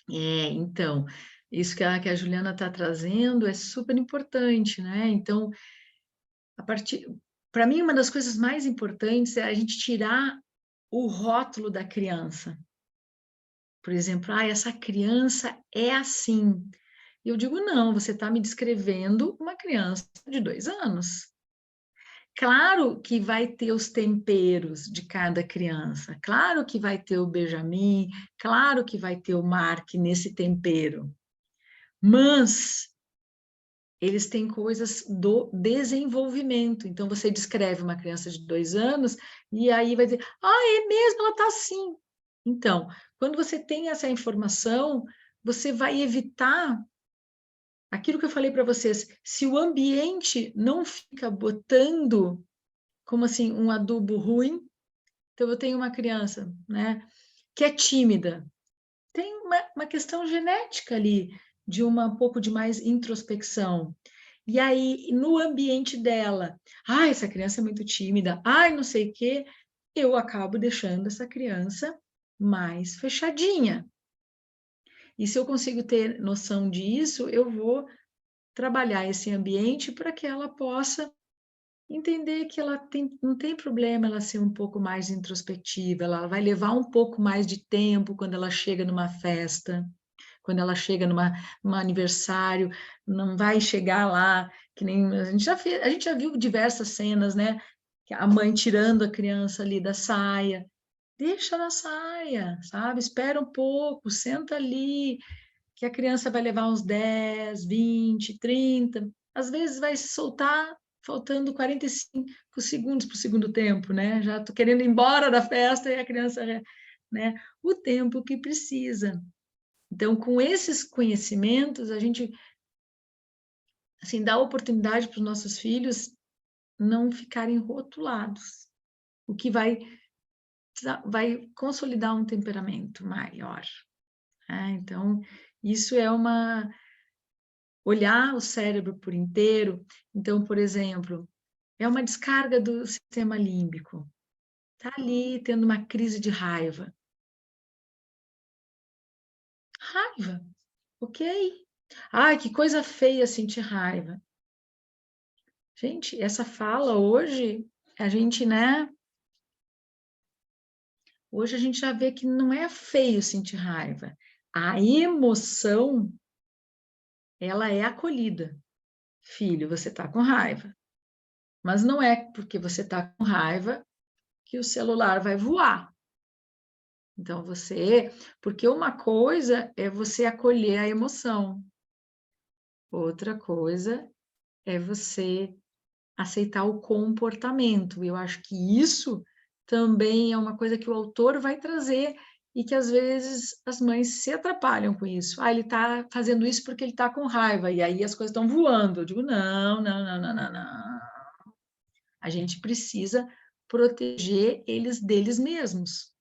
Então, isso que a Juliana está trazendo é super importante, né? Então, para mim, uma das coisas mais importantes é a gente tirar o rótulo da criança. Por exemplo, essa criança é assim. E eu digo, não, você está me descrevendo uma criança de 2 anos. Claro que vai ter os temperos de cada criança, claro que vai ter o Benjamin, claro que vai ter o Mark nesse tempero, mas eles têm coisas do desenvolvimento. Então, você descreve uma criança de 2 anos e aí vai dizer, é mesmo, ela está assim. Então, quando você tem essa informação, você vai evitar aquilo que eu falei para vocês, se o ambiente não fica botando como assim um adubo ruim, então eu tenho uma criança, né, que é tímida, tem uma questão genética ali de um pouco de mais introspecção. E aí no ambiente dela, essa criança é muito tímida, não sei o quê, eu acabo deixando essa criança mais fechadinha. E se eu consigo ter noção disso, eu vou trabalhar esse ambiente para que ela possa entender que não tem problema ela ser um pouco mais introspectiva, ela vai levar um pouco mais de tempo quando ela chega numa festa, quando ela chega num aniversário, não vai chegar lá, que nem a gente já viu diversas cenas, né? A mãe tirando a criança ali da saia, deixa na saia, sabe? Espera um pouco, senta ali, que a criança vai levar uns 10, 20, 30, às vezes vai se soltar faltando 45 segundos para o segundo tempo, né? Já estou querendo ir embora da festa e a criança, né? O tempo que precisa. Então, com esses conhecimentos, a gente assim, dá oportunidade para os nossos filhos não ficarem rotulados, o que vai consolidar um temperamento maior. Então, isso é olhar o cérebro por inteiro. Então, por exemplo, é uma descarga do sistema límbico. Está ali tendo uma crise de raiva. Raiva, ok. Que coisa feia sentir raiva. Gente, essa fala hoje, a gente, né? Hoje a gente já vê que não é feio sentir raiva. A emoção, ela é acolhida. Filho, você está com raiva. Mas não é porque você está com raiva que o celular vai voar. Então, porque uma coisa é você acolher a emoção, outra coisa é você aceitar o comportamento. E eu acho que isso também é uma coisa que o autor vai trazer e que às vezes as mães se atrapalham com isso. Ele está fazendo isso porque ele está com raiva, e aí as coisas estão voando. Eu digo, não, não, não, não, não, não. A gente precisa proteger eles deles mesmos.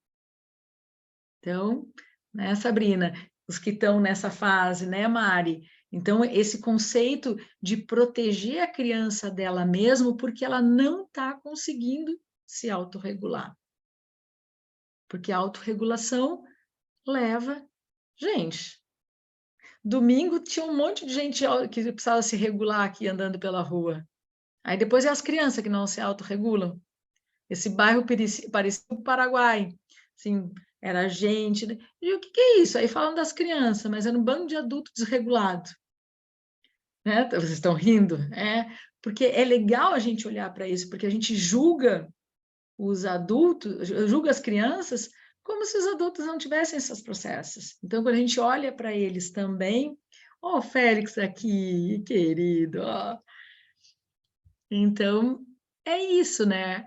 Então, né, Sabrina, os que estão nessa fase, né, Mari? Então, esse conceito de proteger a criança dela mesma porque ela não está conseguindo se autorregular. Porque a autorregulação leva... Gente, domingo tinha um monte de gente que precisava se regular aqui andando pela rua. Aí depois é as crianças que não se autorregulam. Esse bairro parecia o Paraguai. Assim, era gente... E o que é isso? Aí falam das crianças, mas era um bando de adulto desregulado. Né? Vocês estão rindo? Porque é legal a gente olhar para isso, porque a gente julga os adultos, julga as crianças como se os adultos não tivessem esses processos. Então, quando a gente olha para eles também, ó, Félix aqui, querido, ó. Então, é isso, né?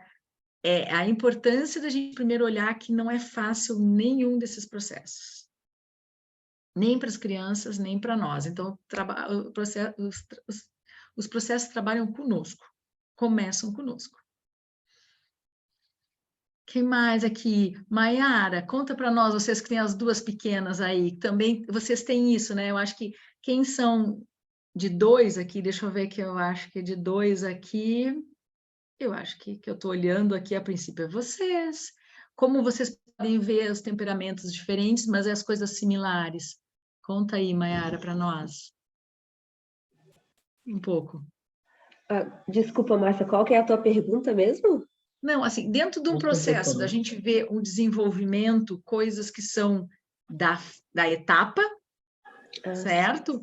É a importância da gente primeiro olhar que não é fácil nenhum desses processos. Nem para as crianças, nem para nós. Então, os processos trabalham conosco, começam conosco. Quem mais aqui? Maiara, conta para nós, vocês que têm as duas pequenas aí, também vocês têm isso, né? Eu acho que quem são de 2 aqui, deixa eu ver que eu acho que de 2 aqui, eu acho que eu estou olhando aqui a princípio é vocês. Como vocês podem ver os temperamentos diferentes, mas as coisas similares. Conta aí, Maiara, para nós. Um pouco. Desculpa, Márcia, qual que é a tua pergunta mesmo? Não, assim, dentro de um processo da gente ver um desenvolvimento, coisas que são da etapa, certo?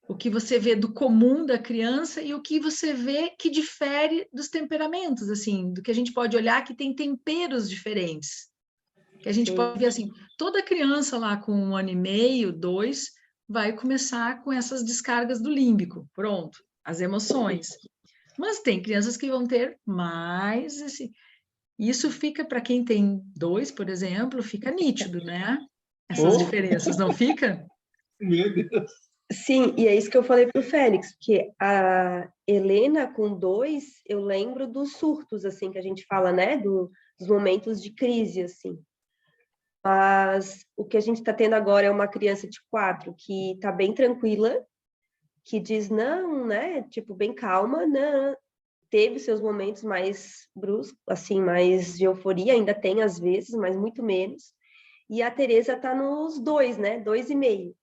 O que você vê do comum da criança e o que você vê que difere dos temperamentos, assim, do que a gente pode olhar que tem temperos diferentes. Que a gente pode ver, assim, toda criança lá com 1 ano e meio, 2, vai começar com essas descargas do límbico, pronto, as emoções. Mas tem crianças que vão ter mais, assim, isso fica, para quem tem 2, por exemplo, fica nítido, né? Essas diferenças, não fica? Meu Deus. Sim, e é isso que eu falei para o Félix, que a Helena com 2, eu lembro dos surtos, assim, que a gente fala, né? Dos momentos de crise, assim. Mas o que a gente está tendo agora é uma criança de 4 que está bem tranquila, que diz não, né? Tipo, bem calma, não. Teve seus momentos mais bruscos, assim, mais de euforia, ainda tem às vezes, mas muito menos. E a Tereza está nos 2, né? 2,5.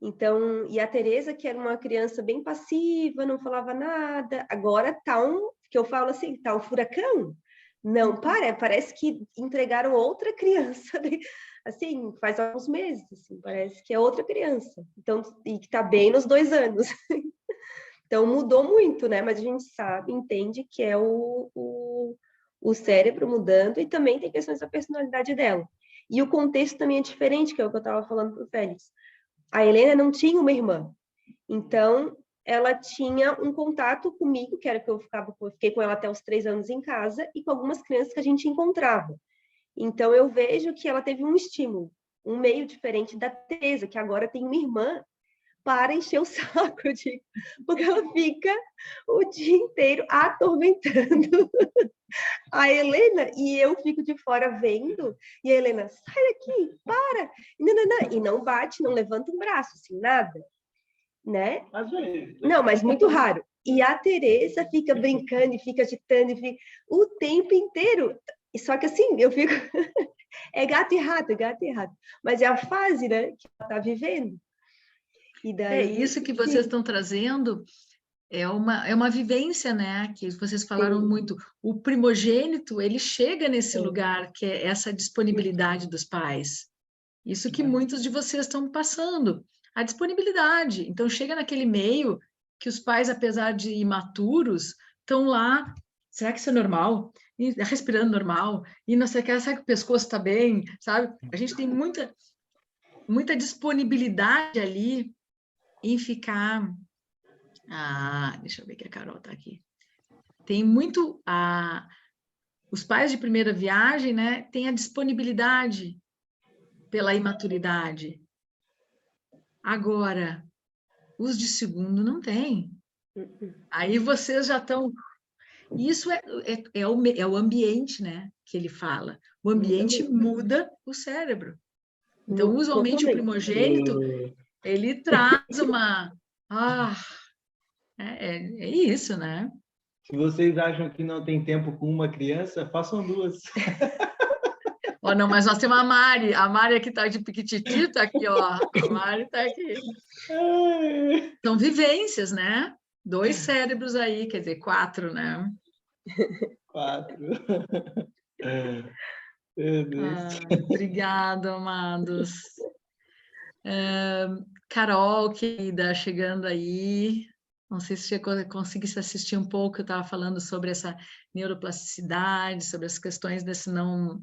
Então, e a Tereza, que era uma criança bem passiva, não falava nada, agora tá que eu falo assim, tá um furacão. Não, parece que entregaram outra criança, assim, faz alguns meses, assim, parece que é outra criança. Então, e que tá bem nos 2 anos. Então, mudou muito, né? Mas a gente sabe, entende que é o cérebro mudando e também tem questões da personalidade dela. E o contexto também é diferente, que é o que eu estava falando para o Félix. A Helena não tinha uma irmã. Então, ela tinha um contato comigo, que era que eu fiquei com ela até os 3 anos em casa, e com algumas crianças que a gente encontrava. Então, eu vejo que ela teve um estímulo, um meio diferente da Teresa, que agora tem uma irmã para encher o saco, eu digo, porque ela fica o dia inteiro atormentando a Helena, e eu fico de fora vendo, e a Helena, sai daqui, para, e não bate, não levanta um braço, assim, nada, né? Não, mas muito raro. E a Teresa fica brincando, e fica agitando, e fica o tempo inteiro, só que assim, eu fico, é gato e rato, mas é a fase, né, que ela tá vivendo. E daí... É isso que vocês estão trazendo, é uma vivência, né? Que vocês falaram muito. O primogênito, ele chega nesse lugar, que é essa disponibilidade dos pais. Isso que muitos de vocês estão passando. A disponibilidade. Então, chega naquele meio que os pais, apesar de imaturos, estão lá. Será que isso é normal? E respirando normal? E não sei o que, será que o pescoço está bem? Sabe? A gente tem muita disponibilidade ali em ficar... deixa eu ver que a Carol está aqui. Tem muito... os pais de primeira viagem, né, têm a disponibilidade pela imaturidade. Agora, os de segundo não têm. Aí vocês já estão... E isso é o ambiente, né, que ele fala. O ambiente muda o cérebro. Então, Muda usualmente, o totalmente. primogênito, ele traz uma... é isso, né? Se vocês acham que não tem tempo com uma criança, façam duas. Ó, não, mas nós temos a Mari que está de piquititi, está aqui, ó. A Mari está aqui. São vivências, né? 2 cérebros aí, quer dizer, 4, né? 4. Meu Deus. Obrigada, amados. Carol, querida, chegando aí. Não sei se você conseguisse assistir um pouco, eu estava falando sobre essa neuroplasticidade, sobre as questões desse não...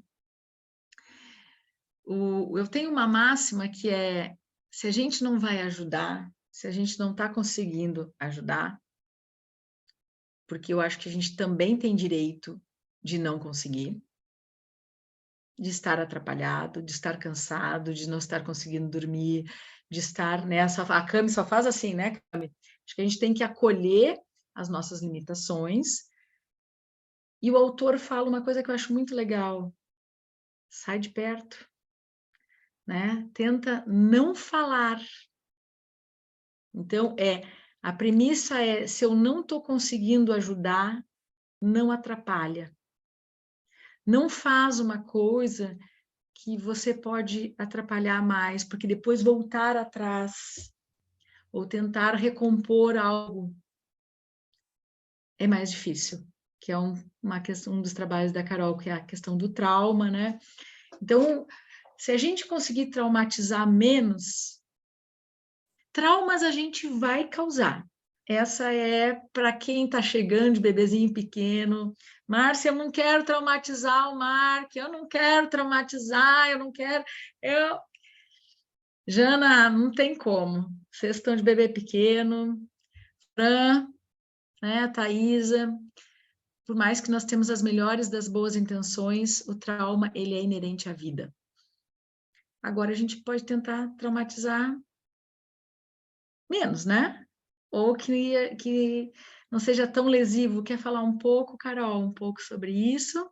Eu tenho uma máxima que é, se a gente não vai ajudar, se a gente não está conseguindo ajudar, porque eu acho que a gente também tem direito de não conseguir, de estar atrapalhado, de estar cansado, de não estar conseguindo dormir, de estar, né? A Cami só faz assim, né, Cami? Acho que a gente tem que acolher as nossas limitações. E o autor fala uma coisa que eu acho muito legal. Sai de perto, né? Tenta não falar. Então, a premissa é, se eu não estou conseguindo ajudar, não atrapalha. Não faz uma coisa que você pode atrapalhar mais, porque depois voltar atrás ou tentar recompor algo é mais difícil, que é uma questão, um dos trabalhos da Carol, que é a questão do trauma, né? Então, se a gente conseguir traumatizar menos, traumas a gente vai causar. Essa é para quem está chegando de bebezinho pequeno. Márcia, eu não quero traumatizar o Mark, eu não quero traumatizar, eu não quero... Jana, não tem como. Vocês estão de bebê pequeno. Fran, né, Thaisa, por mais que nós temos as melhores das boas intenções, o trauma, ele é inerente à vida. Agora a gente pode tentar traumatizar menos, né? Ou que não seja tão lesivo. Quer falar um pouco, Carol, um pouco sobre isso?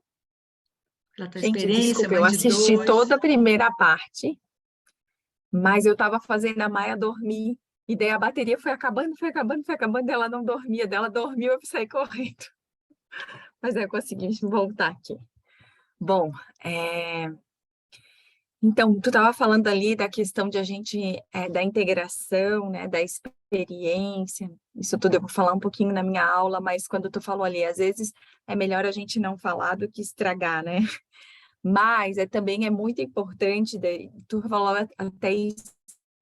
Pela tua Gente, experiência, desculpa, eu mãe de assisti 2. toda a primeira parte, mas eu estava fazendo a Maia dormir, e daí a bateria foi acabando, ela não dormia, dela dormiu, eu saí correndo. Mas aí eu consegui voltar aqui. Bom, então, tu estava falando ali da questão de a gente, da integração, né, da experiência, isso tudo eu vou falar um pouquinho na minha aula, mas quando tu falou ali, às vezes é melhor a gente não falar do que estragar, né? Mas também é muito importante, tu falou até isso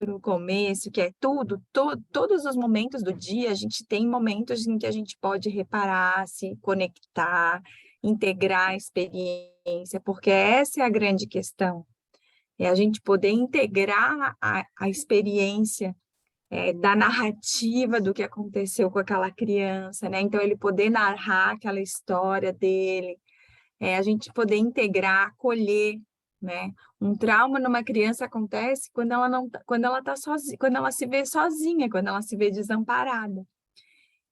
no começo, que é todos os momentos do dia, a gente tem momentos em que a gente pode reparar, se conectar, integrar a experiência, porque essa é a grande questão. É a gente poder integrar a experiência da narrativa do que aconteceu com aquela criança, né? Então, ele poder narrar aquela história dele, a gente poder integrar, acolher, né? Um trauma numa criança acontece quando ela tá sozinha, quando ela se vê sozinha, quando ela se vê desamparada.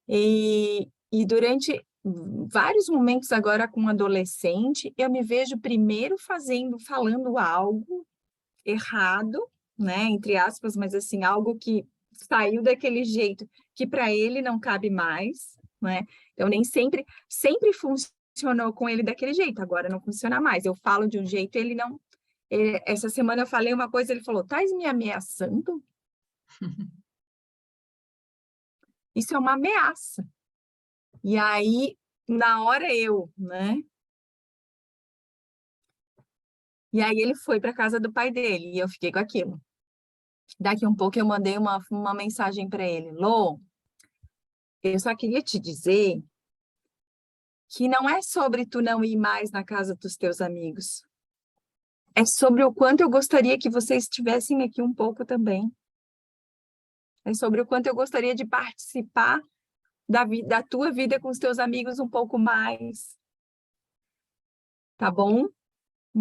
E durante vários momentos agora com adolescente, eu me vejo primeiro falando algo errado, né, entre aspas, mas assim, algo que saiu daquele jeito que para ele não cabe mais, né? Eu nem sempre funcionou com ele daquele jeito, agora não funciona mais. Eu falo de um jeito, ele não... Essa semana eu falei uma coisa, ele falou, "Tás me ameaçando?" Isso é uma ameaça. E aí, na hora né? E aí ele foi para casa do pai dele e eu fiquei com aquilo. Daqui um pouco eu mandei uma mensagem para ele. Lô, eu só queria te dizer que não é sobre tu não ir mais na casa dos teus amigos. É sobre o quanto eu gostaria que vocês estivessem aqui um pouco também. É sobre o quanto eu gostaria de participar da tua vida com os teus amigos um pouco mais. Tá bom?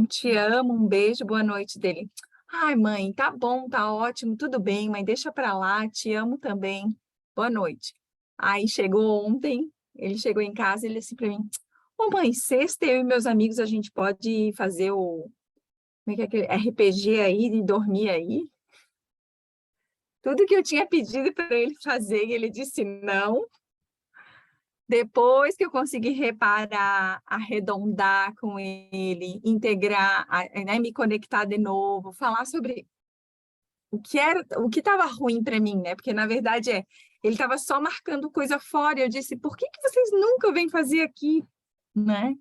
Te amo, um beijo, boa noite dele. Ai, mãe, tá bom, tá ótimo, tudo bem, mãe, deixa pra lá, te amo também. Boa noite. Aí chegou ontem, ele chegou em casa e ele assim para mim, ô mãe, sexta eu e meus amigos a gente pode fazer o, como é que é aquele RPG aí e dormir aí? Tudo que eu tinha pedido para ele fazer, ele disse não. Depois que eu consegui reparar, arredondar com ele, integrar, né, me conectar de novo, falar sobre o que estava ruim para mim, né? Porque na verdade ele estava só marcando coisa fora. E eu disse, por que vocês nunca vêm fazer aqui, né?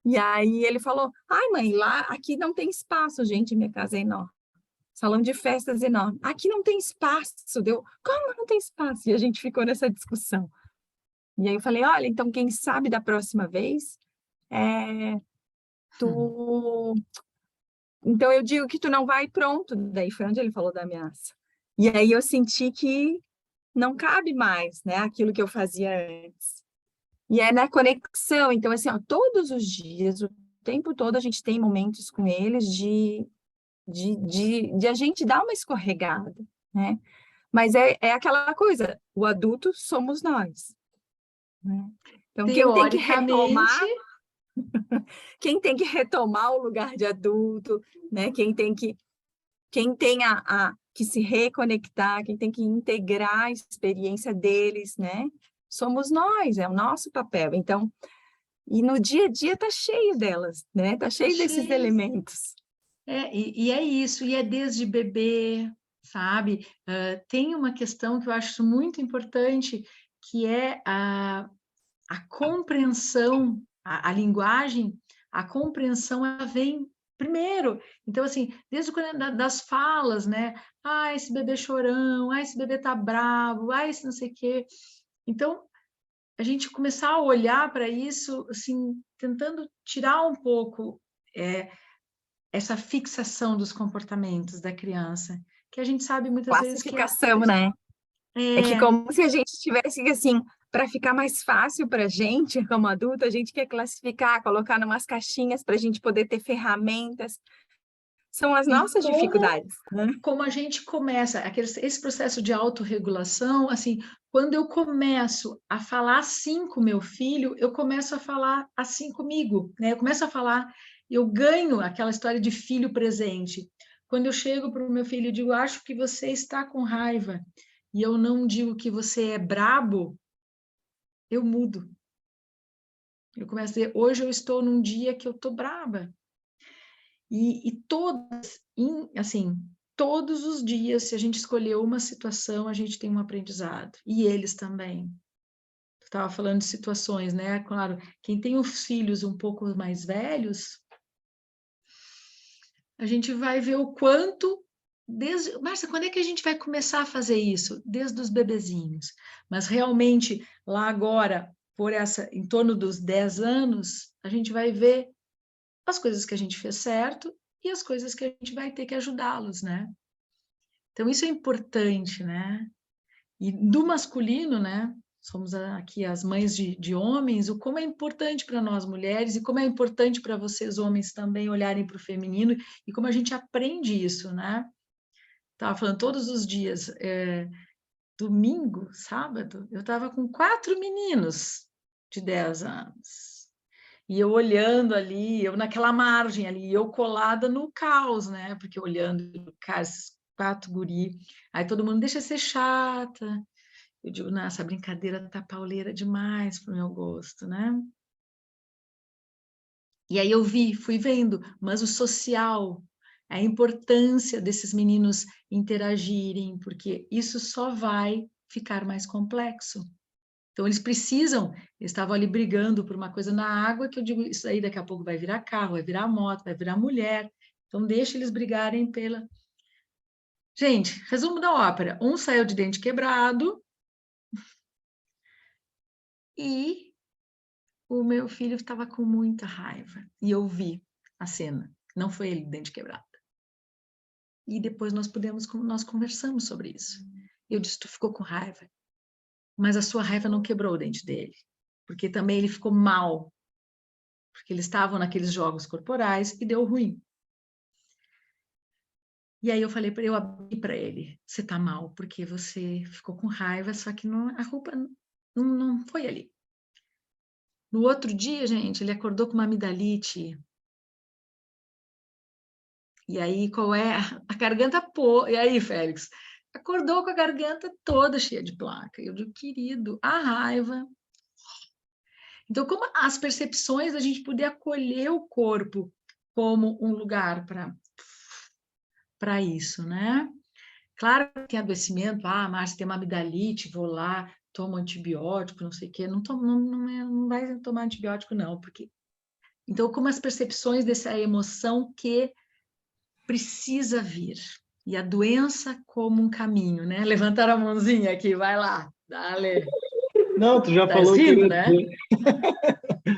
E aí ele falou, ai mãe, lá aqui não tem espaço, gente, minha casa é enorme. Salão de festas enorme. Aqui não tem espaço. Deu, como não tem espaço? E a gente ficou nessa discussão. E aí eu falei, olha, então quem sabe da próxima vez, tu... Então eu digo que tu não vai pronto. Daí foi onde ele falou da ameaça. E aí eu senti que não cabe mais, né, aquilo que eu fazia antes. E é na conexão. Então, assim, ó, todos os dias, o tempo todo, a gente tem momentos com eles de a gente dar uma escorregada, né? Mas é aquela coisa, o adulto somos nós, né? Então, Teoricamente, quem tem que retomar o lugar de adulto, né? Quem tem que se reconectar, quem tem que integrar a experiência deles, né? Somos nós, é o nosso papel. Então, e no dia a dia tá cheio delas, né? Tá cheio desses elementos. e é isso, e é desde bebê, sabe? Tem uma questão que eu acho muito importante, que é a compreensão, a linguagem, a compreensão, ela vem primeiro. Então, assim, desde das falas, né? Ah, esse bebê chorão, ah, esse bebê tá bravo, ah, esse não sei o quê. Então, a gente começar a olhar para isso, assim, tentando tirar um pouco essa fixação dos comportamentos da criança, que a gente sabe muitas vezes que Classificação, né? É que como se a gente tivesse, assim, para ficar mais fácil para a gente, como adulto, a gente quer classificar, colocar em umas caixinhas para a gente poder ter ferramentas. São as nossas dificuldades, né? Como a gente começa, esse processo de autorregulação, assim, quando eu começo a falar assim com meu filho, eu começo a falar assim comigo, né? Eu começo a falar, eu ganho aquela história de filho presente. Quando eu chego para o meu filho e digo, acho que você está com raiva, e eu não digo que você é brabo, eu mudo. Eu começo a dizer, hoje eu estou num dia que eu estou braba. E assim, todos os dias, se a gente escolher uma situação, a gente tem um aprendizado. E eles também. Tu estava falando de situações, né? Claro, quem tem os filhos um pouco mais velhos, a gente vai ver o quanto... Márcia, quando é que a gente vai começar a fazer isso? Desde os bebezinhos. Mas realmente, lá agora, em torno dos 10 anos, a gente vai ver as coisas que a gente fez certo e as coisas que a gente vai ter que ajudá-los, né? Então, isso é importante, né? E do masculino, né? Somos aqui as mães de homens, o como é importante para nós mulheres e como é importante para vocês homens também olharem para o feminino e como a gente aprende isso, né? Estava falando todos os dias, domingo, sábado, eu estava com 4 meninos de 10 anos. E eu olhando ali, eu naquela margem ali, eu colada no caos, né? Porque olhando, cara, esses 4 guri, aí todo mundo deixa ser chata. Eu digo, não, essa brincadeira tá pauleira demais pro meu gosto, né? E aí eu fui vendo, mas o social, a importância desses meninos interagirem, porque isso só vai ficar mais complexo. Então, eles estavam ali brigando por uma coisa na água, que eu digo, isso aí daqui a pouco vai virar carro, vai virar moto, vai virar mulher. Então, deixa eles brigarem pela... Gente, resumo da ópera. Um saiu de dente quebrado e o meu filho estava com muita raiva. E eu vi a cena. Não foi ele de dente quebrado. E depois nós conversamos sobre isso. Eu disse, tu ficou com raiva, mas a sua raiva não quebrou o dente dele. Porque também ele ficou mal. Porque eles estavam naqueles jogos corporais e deu ruim. E aí eu falei para eu abri para ele, você tá mal porque você ficou com raiva, só que não, a culpa não foi ali. No outro dia, gente, ele acordou com uma amidalite. E aí, qual é? A garganta E aí, Félix? Acordou com a garganta toda cheia de placa. Eu digo, querido, a raiva. Então, como as percepções da gente poder acolher o corpo como um lugar para isso, né? Claro que tem adoecimento, Márcia, tem uma amidalite, vou lá, tomo antibiótico, não sei o quê. Não vai tomar antibiótico, não, porque... Então, como as percepções dessa emoção que precisa vir. E a doença como um caminho, né? Levantaram a mãozinha aqui, vai lá, dale. Não, tu já Tá falou que eu rindo, ia né? dizer.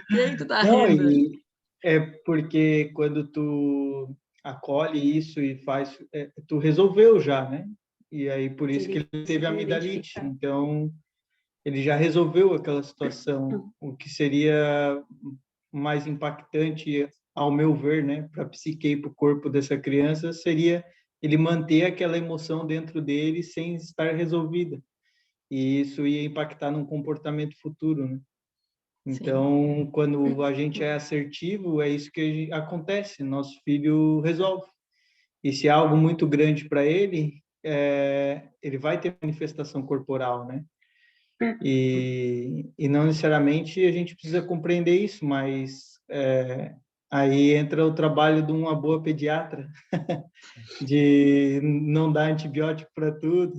Quem tu tá Não, rindo? e é porque quando tu acolhe isso e faz, tu resolveu já, né? E aí por isso que ele teve amidalite. Então, ele já resolveu aquela situação. O que seria mais impactante, ao meu ver, né, para a psique e para o corpo dessa criança, seria ele manter aquela emoção dentro dele sem estar resolvida. E isso ia impactar num comportamento futuro, né? Então, quando a gente é assertivo, é isso que acontece, nosso filho resolve. E se é algo muito grande para ele, ele vai ter manifestação corporal, né? E não necessariamente a gente precisa compreender isso, mas aí entra o trabalho de uma boa pediatra, de não dar antibiótico para tudo.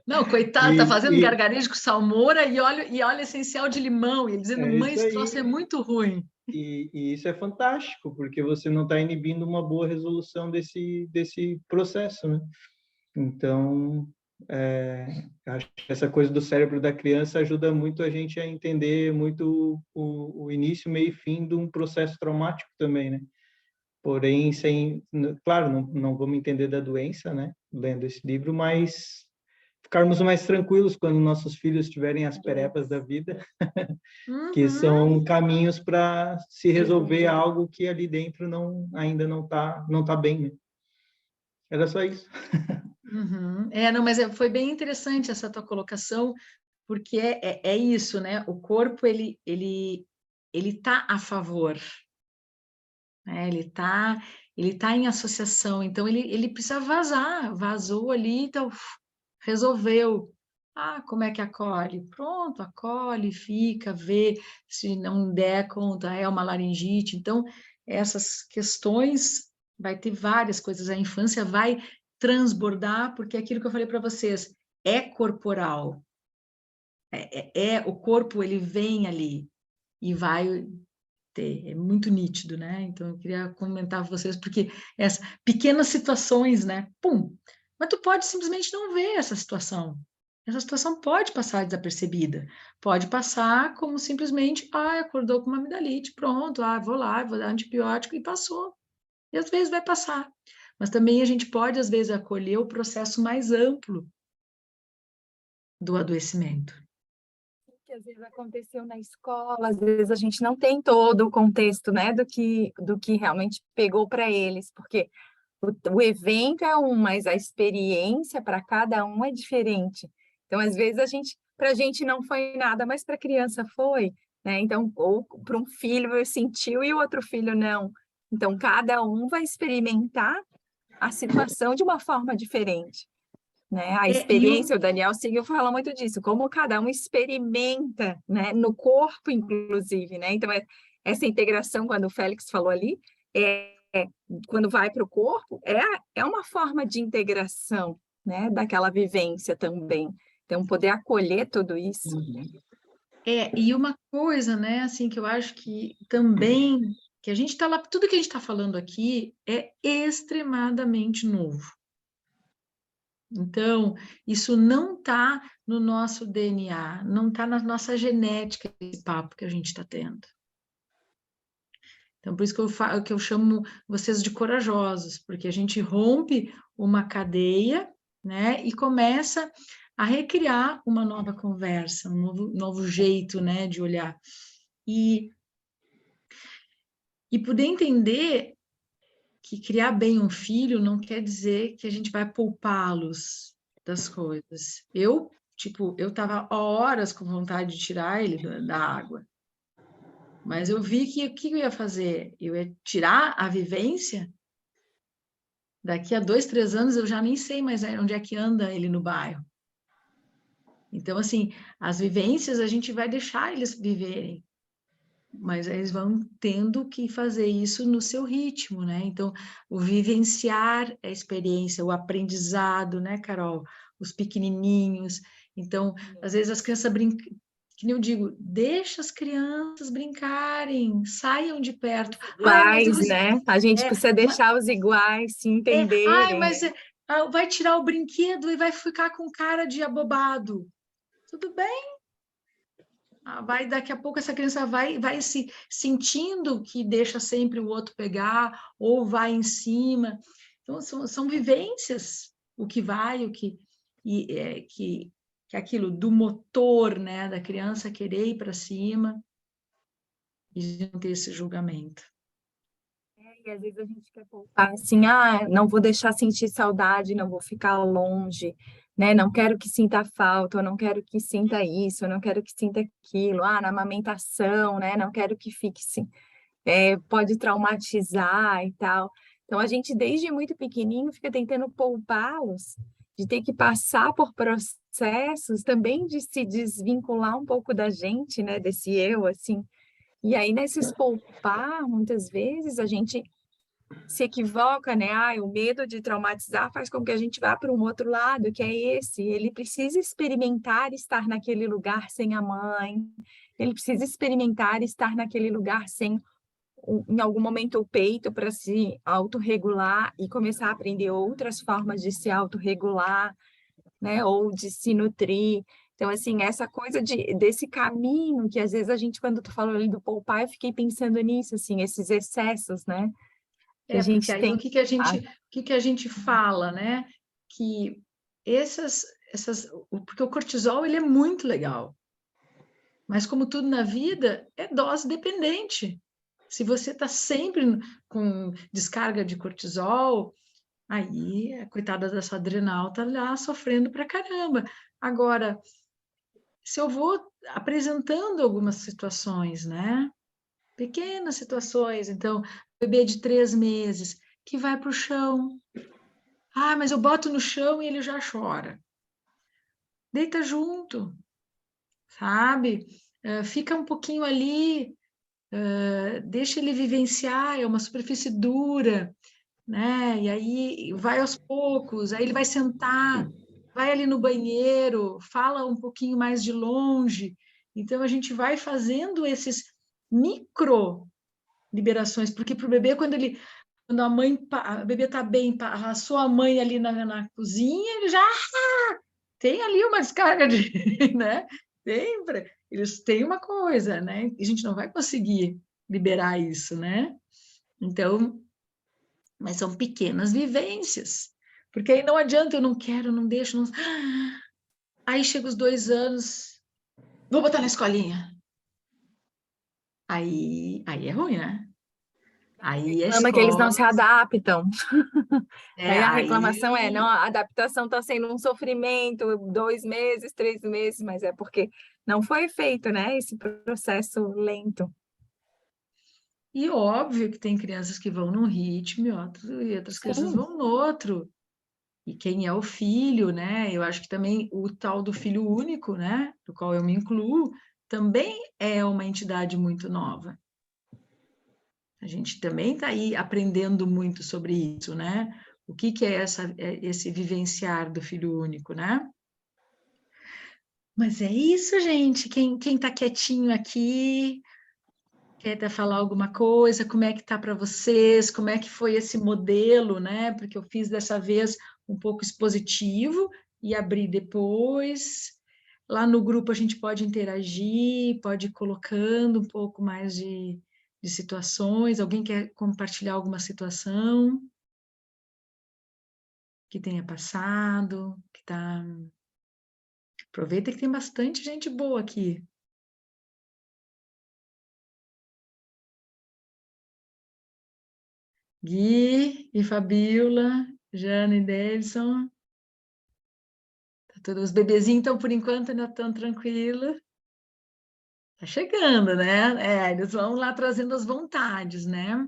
Não, coitado, tá fazendo E gargarejo com salmoura e óleo essencial de limão, e ele dizendo, é mãe, isso esse troço é aí. muito ruim. E isso é fantástico, porque você não está inibindo uma boa resolução desse processo, né? Então, acho que essa coisa do cérebro da criança ajuda muito a gente a entender muito o início, meio e fim de um processo traumático também, né? Porém, claro, não vamos entender da doença, né? Lendo esse livro, mas ficarmos mais tranquilos quando nossos filhos tiverem as perebas da vida, que Uhum. são caminhos para se resolver algo que ali dentro ainda não tá bem, né? Era só isso. Uhum. Não, mas foi bem interessante essa tua colocação, porque é isso, né? O corpo, ele tá a favor, né? Ele tá em associação, então ele precisa vazou ali, então resolveu. Como é que acolhe? Pronto, acolhe, fica, vê, se não der conta, é uma laringite. Então, essas questões, vai ter várias coisas, a infância vai transbordar, porque é aquilo que eu falei para vocês, é corporal, o corpo, ele vem ali e vai ter, é muito nítido, né? Então, eu queria comentar com vocês, porque essas pequenas situações, né? Pum! Mas tu pode simplesmente não ver essa situação. Essa situação pode passar desapercebida. Pode passar como simplesmente, acordou com uma amidalite, pronto, vou lá, vou dar antibiótico e passou. E às vezes vai passar. Mas também a gente pode, às vezes, acolher o processo mais amplo do adoecimento. Que às vezes aconteceu na escola, às vezes a gente não tem todo o contexto, né, do que realmente pegou para eles, porque o evento é mas a experiência para cada um é diferente. Então, às vezes para a gente não foi nada, mas para a criança foi, né? Então, ou para um filho sentiu e o outro filho não. Então, cada um vai experimentar a situação de uma forma diferente. Né? A experiência, o Daniel Siegel fala muito disso, como cada um experimenta, né? No corpo, inclusive, né? Então, essa integração, quando o Félix falou ali, quando vai para o corpo, é uma forma de integração, né? Daquela vivência também. Então, poder acolher tudo isso. E uma coisa, né, assim, que eu acho que também, que a gente está lá, tudo que a gente está falando aqui é extremadamente novo. Então, isso não está no nosso DNA, não está na nossa genética, esse papo que a gente está tendo. Então, por isso que eu chamo vocês de corajosos, porque a gente rompe uma cadeia, né, e começa a recriar uma nova conversa, um novo jeito, né, de olhar. E poder entender que criar bem um filho não quer dizer que a gente vai poupá-los das coisas. Eu estava horas com vontade de tirar ele da água. Mas eu vi que o que eu ia fazer? Eu ia tirar a vivência. Daqui a 2, 3 anos eu já nem sei mais onde é que anda ele no bairro. Então, assim, as vivências a gente vai deixar eles viverem, mas eles vão tendo que fazer isso no seu ritmo, né? Então, o vivenciar a experiência, o aprendizado, né, Carol? Os pequenininhos. Então, às vezes as crianças brincam, que nem eu digo, deixa as crianças brincarem, saiam de perto. Ai, mas Iguais, né? A gente precisa deixar os iguais se ai, entenderem, mas né? vai tirar o brinquedo e vai ficar com cara de abobado. Tudo bem. Daqui a pouco essa criança vai se sentindo que deixa sempre o outro pegar, ou vai em cima. Então, são vivências, o que vai, o que, que aquilo do motor, né, da criança querer ir para cima e não ter esse julgamento. E às vezes a gente quer poupar assim, não vou deixar sentir saudade, não vou ficar longe, né? Não quero que sinta falta, eu não quero que sinta isso, eu não quero que sinta aquilo, na amamentação, né? Não quero que fique assim, pode traumatizar e tal. Então a gente, desde muito pequenininho, fica tentando poupá-los, de ter que passar por processos também de se desvincular um pouco da gente, né? Desse eu, assim. E aí, nesses poupar, muitas vezes a gente se equivoca, né? O medo de traumatizar faz com que a gente vá para um outro lado, que é esse. Ele precisa experimentar estar naquele lugar sem a mãe, ele precisa experimentar estar naquele lugar sem, em algum momento, o peito para se autorregular e começar a aprender outras formas de se autorregular, né? Ou de se nutrir. Então, assim, essa coisa desse caminho que, às vezes, a gente, quando tu falou ali do poupar, eu fiquei pensando nisso, assim, esses excessos, né? Que a Porque gente aí tem. o que que a gente fala, né? Que porque o cortisol ele é muito legal, mas como tudo na vida é dose dependente. Se você está sempre com descarga de cortisol, aí a coitada da sua adrenal está lá sofrendo pra caramba. Agora, se eu vou apresentando algumas situações, né? Pequenas situações, então, bebê de 3 meses que vai para o chão. Mas eu boto no chão e ele já chora. Deita junto, sabe? Fica um pouquinho ali, deixa ele vivenciar, é uma superfície dura, né? E aí vai aos poucos, aí ele vai sentar, vai ali no banheiro, fala um pouquinho mais de longe. Então a gente vai fazendo esses micro liberações, porque para o bebê, quando a bebê está bem, passou a mãe ali na cozinha, ele já tem ali uma descarga de, né? Eles têm uma coisa, né? E a gente não vai conseguir liberar isso, né? Então, mas são pequenas vivências, porque aí não adianta, eu não quero, não deixo, não... Aí chega os 2 anos, vou botar na escolinha. Aí é ruim, né? Aí a Reclama que eles não escola, se adaptam. Aí a reclamação aí não, a adaptação está sendo um sofrimento, 2 meses, 3 meses, mas é porque não foi feito, né? Esse processo lento. E óbvio que tem crianças que vão num ritmo e outras crianças Sim. vão no outro. E quem é o filho, né? Eu acho que também o tal do filho único, né? Do qual eu me incluo, também é uma entidade muito nova. A gente também está aí aprendendo muito sobre isso, né? O que é esse vivenciar do filho único, né? Mas é isso, gente. Quem está quietinho aqui, quer até falar alguma coisa? Como é que tá para vocês? Como é que foi esse modelo, né? Porque eu fiz dessa vez um pouco expositivo e abri depois. Lá no grupo a gente pode interagir, pode ir colocando um pouco mais de situações. Alguém quer compartilhar alguma situação que tenha passado, que tá... Aproveita que tem bastante gente boa aqui. Gui e Fabiola, Jana e Davidson. Os bebezinhos estão, por enquanto, ainda estão tranquilos. Tá chegando, né? Eles vão lá trazendo as vontades, né?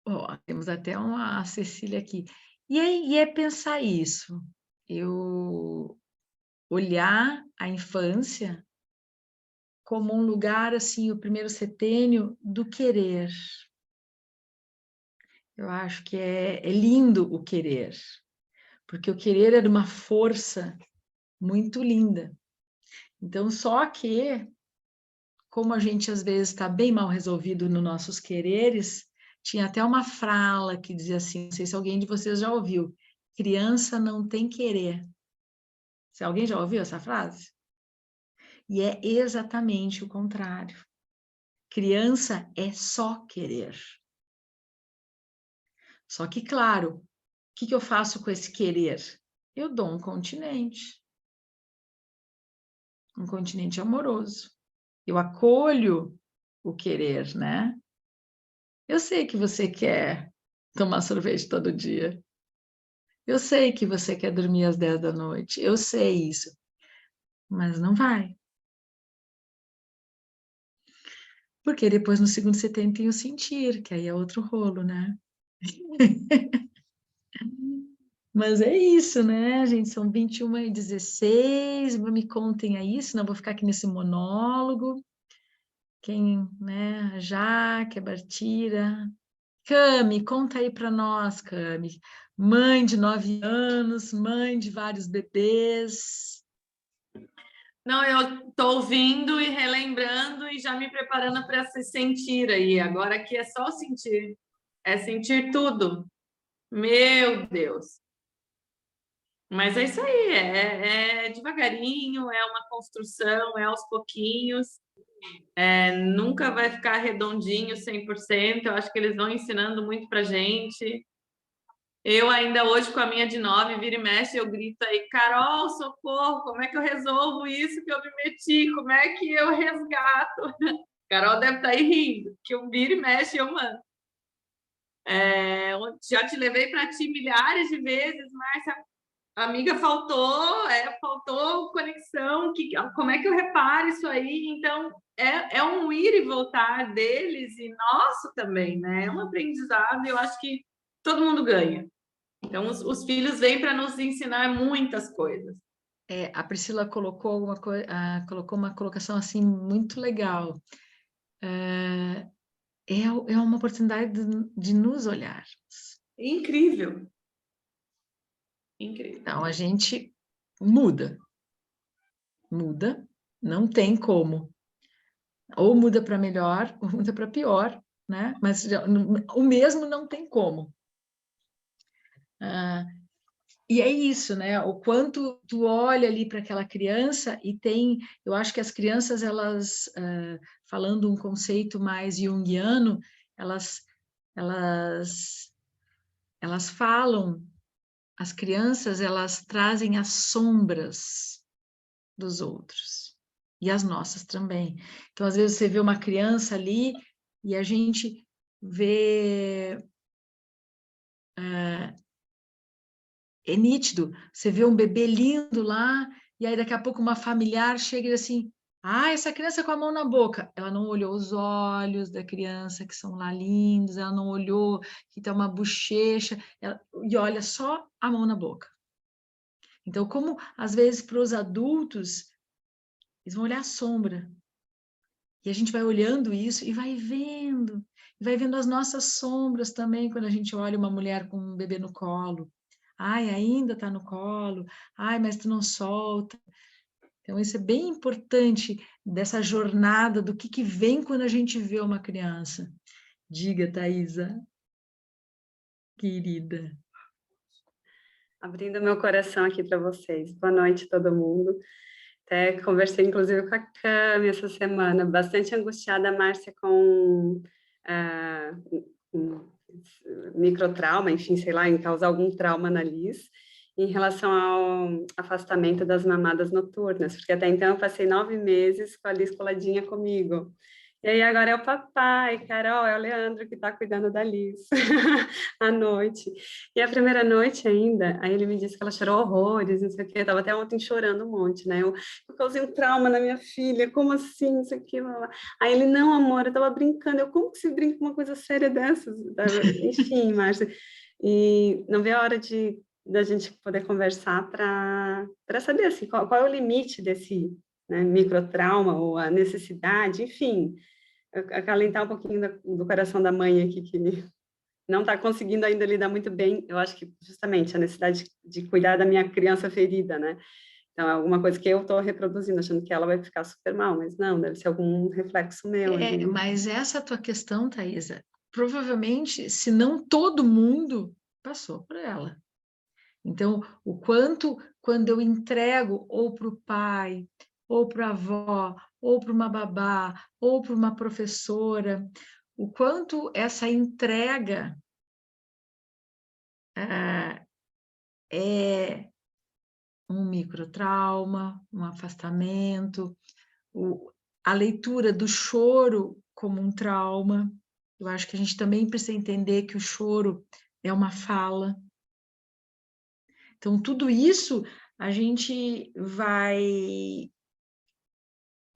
Ó, temos até a Cecília aqui. E é pensar isso. Eu olhar a infância como um lugar, assim, o primeiro setênio do querer. Eu acho que é lindo o querer, porque o querer era uma força muito linda. Então, só que, como a gente às vezes está bem mal resolvido nos nossos quereres, tinha até uma fala que dizia assim, não sei se alguém de vocês já ouviu, criança não tem querer. Se alguém já ouviu essa frase? E é exatamente o contrário. Criança é só querer. Só que, claro, o que eu faço com esse querer? Eu dou um continente amoroso. Eu acolho o querer, né? Eu sei que você quer tomar sorvete todo dia. Eu sei que você quer dormir às 10 da noite. Eu sei isso. Mas não vai. Porque depois no segundo setembro tem o sentir, que aí é outro rolo, né? Mas é isso, né, gente? São 21h16. Me contem aí, senão eu vou ficar aqui nesse monólogo. Quem, né? Jaque, a Bartira. Cami, conta aí para nós, Cami. Mãe de 9 anos, mãe de vários bebês. Não, eu estou ouvindo e relembrando e já me preparando para se sentir aí. Agora aqui é só sentir. É sentir tudo. Meu Deus. Mas é isso aí, é devagarinho, é uma construção, é aos pouquinhos. Nunca vai ficar redondinho 100%. Eu acho que eles vão ensinando muito para gente. Eu ainda hoje, com a minha de 9, vira e mexe, eu grito aí, Carol, socorro, como é que eu resolvo isso que eu me meti? Como é que eu resgato? Carol deve estar aí rindo, que eu vira e mexe, eu mando. Já te levei para ti milhares de vezes, Márcia, amiga, faltou conexão, como é que eu reparo isso aí? Então, é um ir e voltar deles e nosso também, né? É um aprendizado e eu acho que todo mundo ganha. Então, os filhos vêm para nos ensinar muitas coisas. A Priscila colocou colocou uma colocação assim muito legal. É uma oportunidade de nos olharmos. Incrível. Incrível. Então, a gente muda, não tem como. Ou muda para melhor, ou muda para pior, né? Mas o mesmo não tem como. E é isso, né? O quanto tu olha ali para aquela criança e eu acho que as crianças, elas, falando um conceito mais junguiano, elas falam, as crianças, elas trazem as sombras dos outros e as nossas também. Então, às vezes você vê uma criança ali e a gente vê é nítido, você vê um bebê lindo lá, e aí daqui a pouco uma familiar chega e diz assim, essa criança com a mão na boca. Ela não olhou os olhos da criança, que são lá lindos, ela não olhou que tem uma bochecha, e olha só a mão na boca. Então, como às vezes para os adultos, eles vão olhar a sombra, e a gente vai olhando isso e vai vendo as nossas sombras também, quando a gente olha uma mulher com um bebê no colo. Ainda está no colo. Mas tu não solta. Então, isso é bem importante dessa jornada do que vem quando a gente vê uma criança. Diga, Thaisa, querida. Abrindo meu coração aqui para vocês. Boa noite, todo mundo. Até conversei, inclusive, com a Cami essa semana, bastante angustiada, Márcia, com microtrauma, enfim, sei lá, em causar algum trauma na Liz, em relação ao afastamento das mamadas noturnas, porque até então eu passei 9 meses com a Liz coladinha comigo. E aí agora é o papai, Carol, é o Leandro que está cuidando da Liz à noite. E a primeira noite ainda, aí ele me disse que ela chorou horrores, não sei o quê, eu estava até ontem chorando um monte, né? Eu causei um trauma na minha filha, como assim, não sei o quê, blá, blá. Aí ele, não, amor, eu estava brincando, como que se brinca com uma coisa séria dessas? Enfim, Márcia, e não vê a hora da gente poder conversar para saber assim, qual é o limite desse, né, microtrauma ou a necessidade, enfim, acalentar um pouquinho do coração da mãe aqui, que não está conseguindo ainda lidar muito bem, eu acho que justamente a necessidade de cuidar da minha criança ferida, né? Então, é alguma coisa que eu estou reproduzindo, achando que ela vai ficar super mal, mas não, deve ser algum reflexo meu. Mas essa tua questão, Thaisa, provavelmente, se não todo mundo passou por ela. Então, o quanto, quando eu entrego ou para o pai, ou para a avó, ou para uma babá, ou para uma professora, o quanto essa entrega é um microtrauma, um afastamento, a leitura do choro como um trauma. Eu acho que a gente também precisa entender que o choro é uma fala. Então, tudo isso a gente vai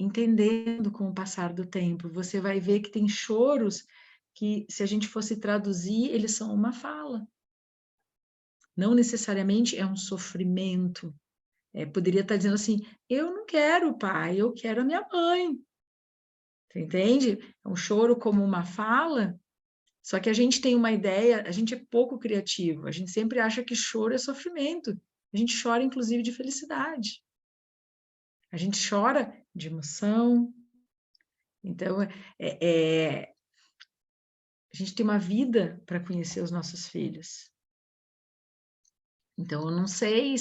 entendendo com o passar do tempo. Você vai ver que tem choros que, se a gente fosse traduzir, eles são uma fala. Não necessariamente é um sofrimento. Poderia estar dizendo assim, eu não quero o pai, eu quero a minha mãe. Você entende? É um choro como uma fala, só que a gente tem uma ideia, a gente é pouco criativo, a gente sempre acha que choro é sofrimento. A gente chora, inclusive, de felicidade. A gente chora de emoção. Então, a gente tem uma vida para conhecer os nossos filhos. Então, eu não sei,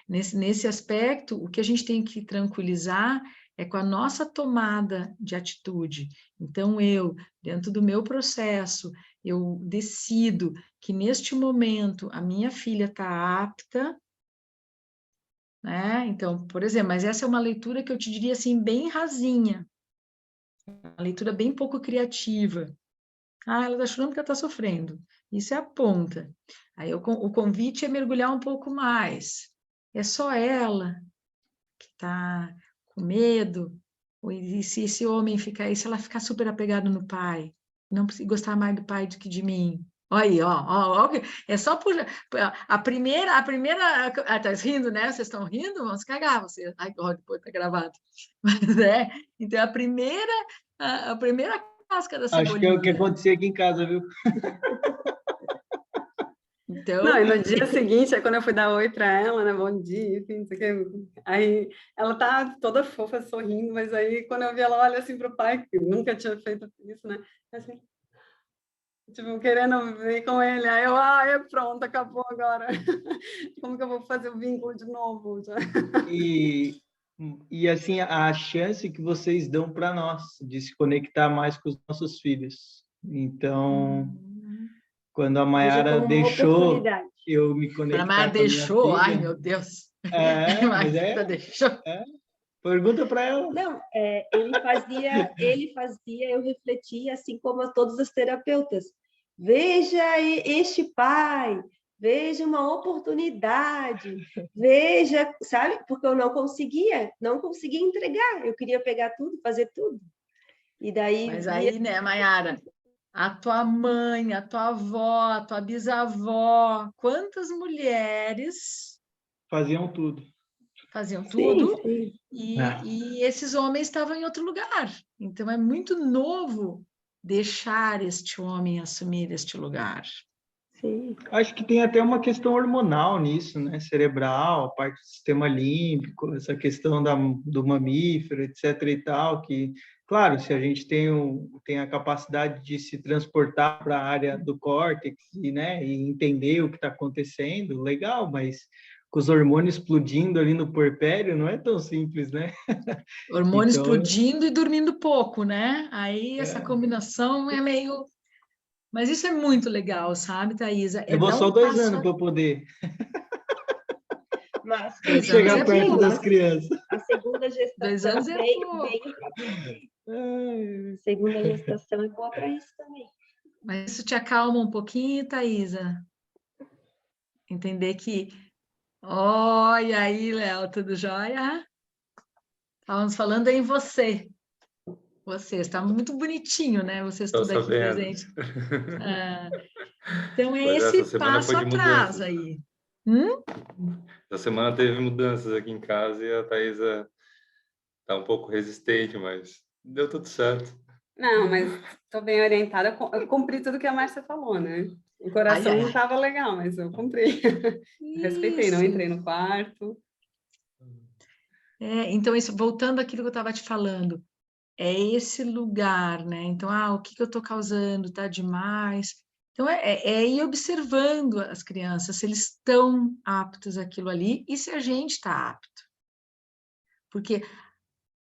nesse aspecto, o que a gente tem que tranquilizar é com a nossa tomada de atitude. Então, dentro do meu processo, eu decido que neste momento a minha filha está apta, né? Então, por exemplo, mas essa é uma leitura que eu te diria assim, bem rasinha, uma leitura bem pouco criativa. Ela está chorando porque ela está sofrendo. Isso é a ponta. Aí o convite é mergulhar um pouco mais. É só ela que está com medo? E se esse homem ficar aí, se ela ficar super apegada no pai, não gostar mais do pai do que de mim? Olha aí, ó, é só por a primeira, tá rindo, né? Vocês estão rindo? Vamos cagar, vocês. Ai, depois tá gravado. Mas então a primeira casca da cebolinha. Acho que é o que acontecia aqui em casa, viu? Então... Não, e no dia seguinte, quando eu fui dar oi para ela, né, bom dia, enfim, não sei o que, aí ela tá toda fofa, sorrindo, mas aí quando eu vi ela olha assim pro pai, que nunca tinha feito isso, né, assim, tipo, querendo ver com ele, aí eu, pronto, acabou agora, como que eu vou fazer o vínculo de novo? E assim, a chance que vocês dão para nós de se conectar mais com os nossos filhos. Então, quando a Mayara deixou, eu me conectar com a minha deixou, filha. ai meu Deus. Mas deixou. Pergunta para ela. Não, ele fazia, eu refletia, assim como todos os terapeutas. Veja este pai, veja uma oportunidade, veja, sabe? Porque eu não conseguia entregar, eu queria pegar tudo, fazer tudo. E daí... Mas aí, né, Mayara, a tua mãe, a tua avó, a tua bisavó, quantas mulheres... Faziam tudo. Faziam tudo, sim. E esses homens estavam em outro lugar. Então, é muito novo deixar este homem assumir este lugar. Sim. Acho que tem até uma questão hormonal nisso, né? Cerebral, a parte do sistema límbico, essa questão do mamífero, etc. e tal, que, claro, se a gente tem a capacidade de se transportar para a área do córtex e entender o que está acontecendo, legal, mas com os hormônios explodindo ali no puerpério, não é tão simples, né? Hormônio explodindo e dormindo pouco, né? Aí essa combinação é meio... Mas isso é muito legal, sabe, Thaisa? Eu vou só 2 anos para poder Mas chegar perto das crianças. segunda gestação 2 anos é pouco. Segunda gestação é boa para isso também. Mas isso te acalma um pouquinho, Thaisa? Entender que... Olha aí, Léo, tudo jóia? Estávamos falando em você. Você está muito bonitinho, né? Vocês Tô tudo aqui sabendo. presente. Então, é Pois é, esse essa semana passo foi de atrás mudanças. aí. Essa semana teve mudanças aqui em casa e a Thaisa tá um pouco resistente, mas deu tudo certo. Não, mas estou bem orientada. Eu cumpri tudo que a Márcia falou, né? O coração Ai, ai, não ai. estava legal, mas eu cumpri. Respeitei, não Isso. entrei no quarto. Então, isso, voltando àquilo que eu estava te falando, é esse lugar, né? Então, o que eu estou causando? Tá demais? Então, é ir observando as crianças, se eles estão aptos àquilo ali e se a gente está apto. Porque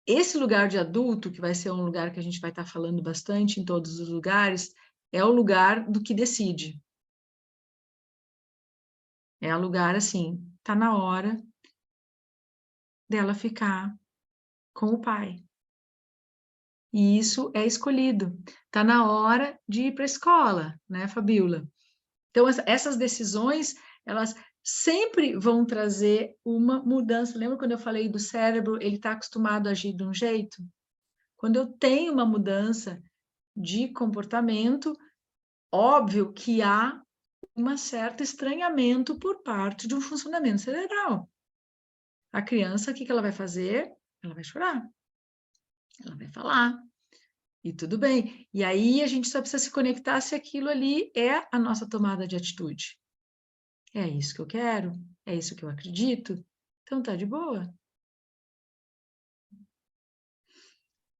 esse lugar de adulto, que vai ser um lugar que a gente vai estar falando bastante em todos os lugares, é o lugar do que decide. É o lugar, assim, tá na hora dela ficar com o pai. E isso é escolhido. Tá na hora de ir para a escola, né, Fabiola? Então, essas decisões, elas sempre vão trazer uma mudança. Lembra quando eu falei do cérebro, ele está acostumado a agir de um jeito? Quando eu tenho uma mudança de comportamento, óbvio que há um certo estranhamento por parte de um funcionamento cerebral. A criança, o que ela vai fazer? Ela vai chorar. Ela vai falar. E tudo bem. E aí a gente só precisa se conectar se aquilo ali é a nossa tomada de atitude. É isso que eu quero? É isso que eu acredito? Então tá de boa.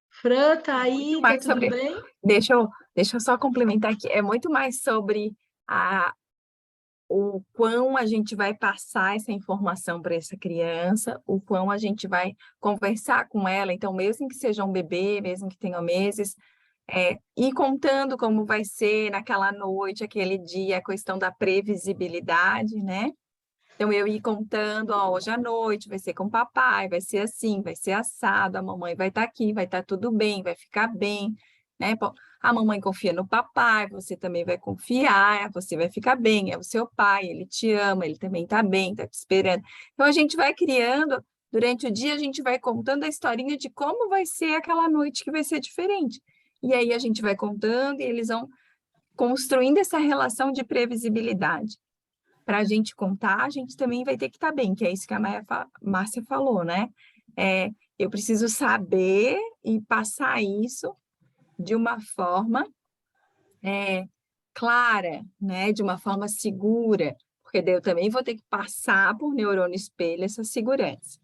Fran, tá aí? Tá Mais tudo sobre... bem? Deixa eu só complementar aqui. É muito mais sobre o quão a gente vai passar essa informação para essa criança, o quão a gente vai conversar com ela. Então, mesmo que seja um bebê, mesmo que tenha meses, ir contando como vai ser naquela noite, aquele dia, a questão da previsibilidade, né? Então, eu ir contando, hoje à noite vai ser com o papai, vai ser assim, vai ser assado, a mamãe vai estar aqui, vai estar tudo bem, vai ficar bem, né? A mamãe confia no papai, você também vai confiar, você vai ficar bem, é o seu pai, ele te ama, ele também está bem, está te esperando. Então, a gente vai criando, durante o dia, a gente vai contando a historinha de como vai ser aquela noite que vai ser diferente. E aí, a gente vai contando e eles vão construindo essa relação de previsibilidade. Para a gente contar, a gente também vai ter que estar bem, que é isso que a Márcia falou, né? Eu preciso saber e passar isso de uma forma clara, né? De uma forma segura, porque daí eu também vou ter que passar por neurônio espelho essa segurança,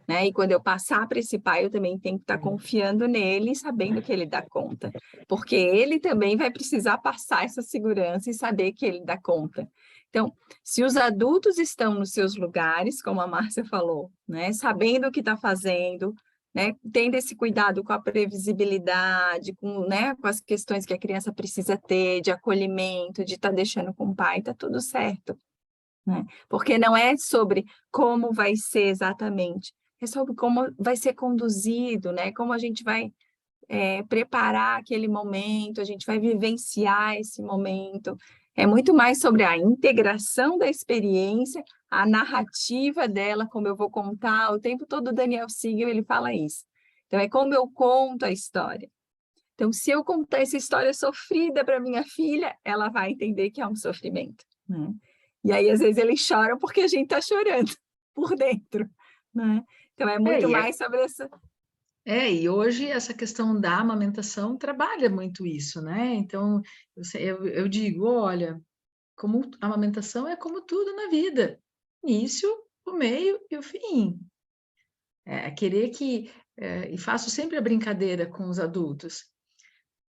né? E quando eu passar para esse pai, eu também tenho que estar confiando nele e sabendo que ele dá conta, porque ele também vai precisar passar essa segurança e saber que ele dá conta. Então, se os adultos estão nos seus lugares, como a Márcia falou, né? Sabendo o que está fazendo, né? Tendo esse cuidado com a previsibilidade, né? Com as questões que a criança precisa ter, de acolhimento, de estar deixando com o pai, está tudo certo, né? Porque não é sobre como vai ser exatamente, é sobre como vai ser conduzido, né? Como a gente vai preparar aquele momento, a gente vai vivenciar esse momento. É muito mais sobre a integração da experiência, a narrativa dela, como eu vou contar. O tempo todo o Daniel Siegel, ele fala isso. Então, é como eu conto a história. Então, se eu contar essa história sofrida para minha filha, ela vai entender que é um sofrimento, né? E aí, às vezes, eles choram porque a gente está chorando por dentro, né? Então, é muito mais sobre essa... E hoje essa questão da amamentação trabalha muito isso, né? Então, eu digo, olha, como a amamentação é como tudo na vida, início, o meio e o fim. Querer que... e faço sempre a brincadeira com os adultos.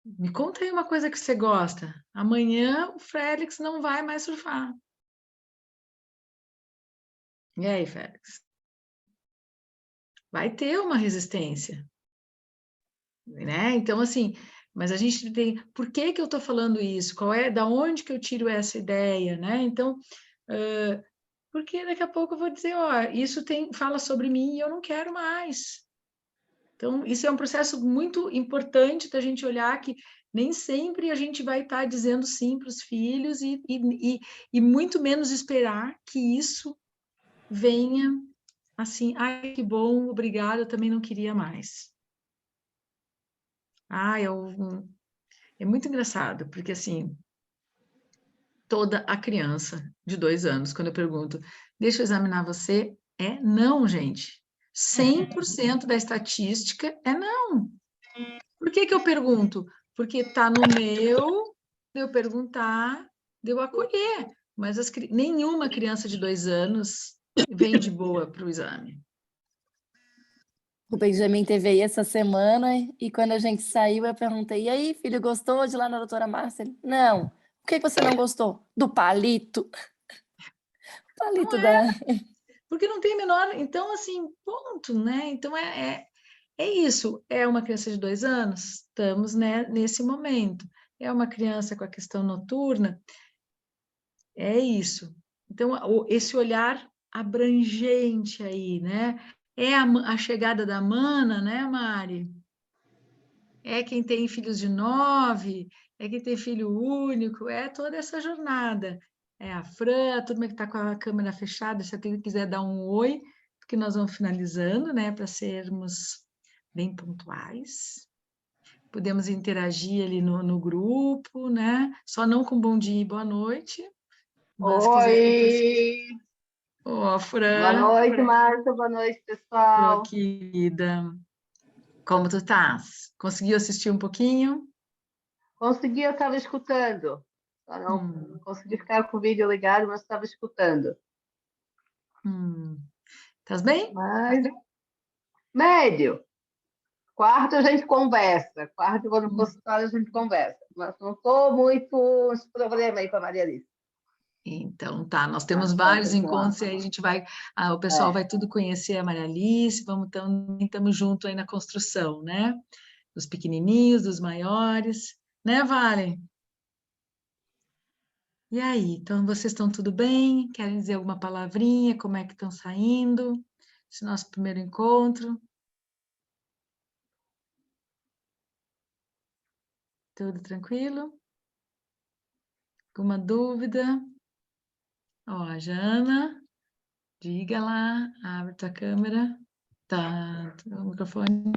Me conta aí uma coisa que você gosta. Amanhã o Félix não vai mais surfar. E aí, Félix? Vai ter uma resistência, né? Então, assim, mas a gente tem... Por que que eu estou falando isso? Da onde que eu tiro essa ideia, né? Então, porque daqui a pouco eu vou dizer, isso fala sobre mim e eu não quero mais. Então, isso é um processo muito importante da gente olhar que nem sempre a gente vai estar dizendo sim para os filhos e muito menos esperar que isso venha assim, ai, que bom, obrigada, eu também não queria mais. É muito engraçado, porque assim, toda a criança de 2 anos, quando eu pergunto, deixa eu examinar você, é não, gente. 100% da estatística é não. Por que que eu pergunto? Porque está no meu, de eu perguntar, de eu acolher. Mas nenhuma criança de 2 anos vem de boa para o exame. O Benjamin teve aí essa semana e quando a gente saiu, eu perguntei: e aí, filho, gostou de ir lá na doutora Márcia? Ele, não. Por que você não gostou? Do palito. Palito da. Porque não tem menor. Então, assim, ponto, né? Então, é isso. É uma criança de 2 anos? Estamos, né, nesse momento. É uma criança com a questão noturna? É isso. Então, esse olhar abrangente aí, né? É a chegada da mana, né, Mari? É quem tem filhos de 9, é quem tem filho único, é toda essa jornada. É a Fran, a turma que está com a câmera fechada, se alguém quiser dar um oi, porque nós vamos finalizando, né, para sermos bem pontuais. Podemos interagir ali no grupo, né? Só não com bom dia e boa noite. Mas se quiser depois... Oi! Ó, Fran. Boa noite, Márcia. Boa noite, Ô, pessoal. querida. Como tu estás? Conseguiu assistir um pouquinho? Consegui, eu estava escutando. Só não consegui ficar com o vídeo ligado, mas estava escutando. Estás bem? Mas, médio. Quarto a gente conversa. Quarto, quando no consultório, a gente conversa. Mas não estou muito esse problema aí para a Maria Alice. Então, tá, nós temos Pode vários continuar. encontros e aí a gente vai, o pessoal vai tudo conhecer a Maria Alice, estamos juntos aí na construção, né? Dos pequenininhos, dos maiores, né, Vale? E aí, então vocês estão tudo bem? Querem dizer alguma palavrinha? Como é que estão saindo? Esse nosso primeiro encontro? Tudo tranquilo? Alguma dúvida? Ó, a Jana, diga lá, abre tua câmera. Tá, o microfone.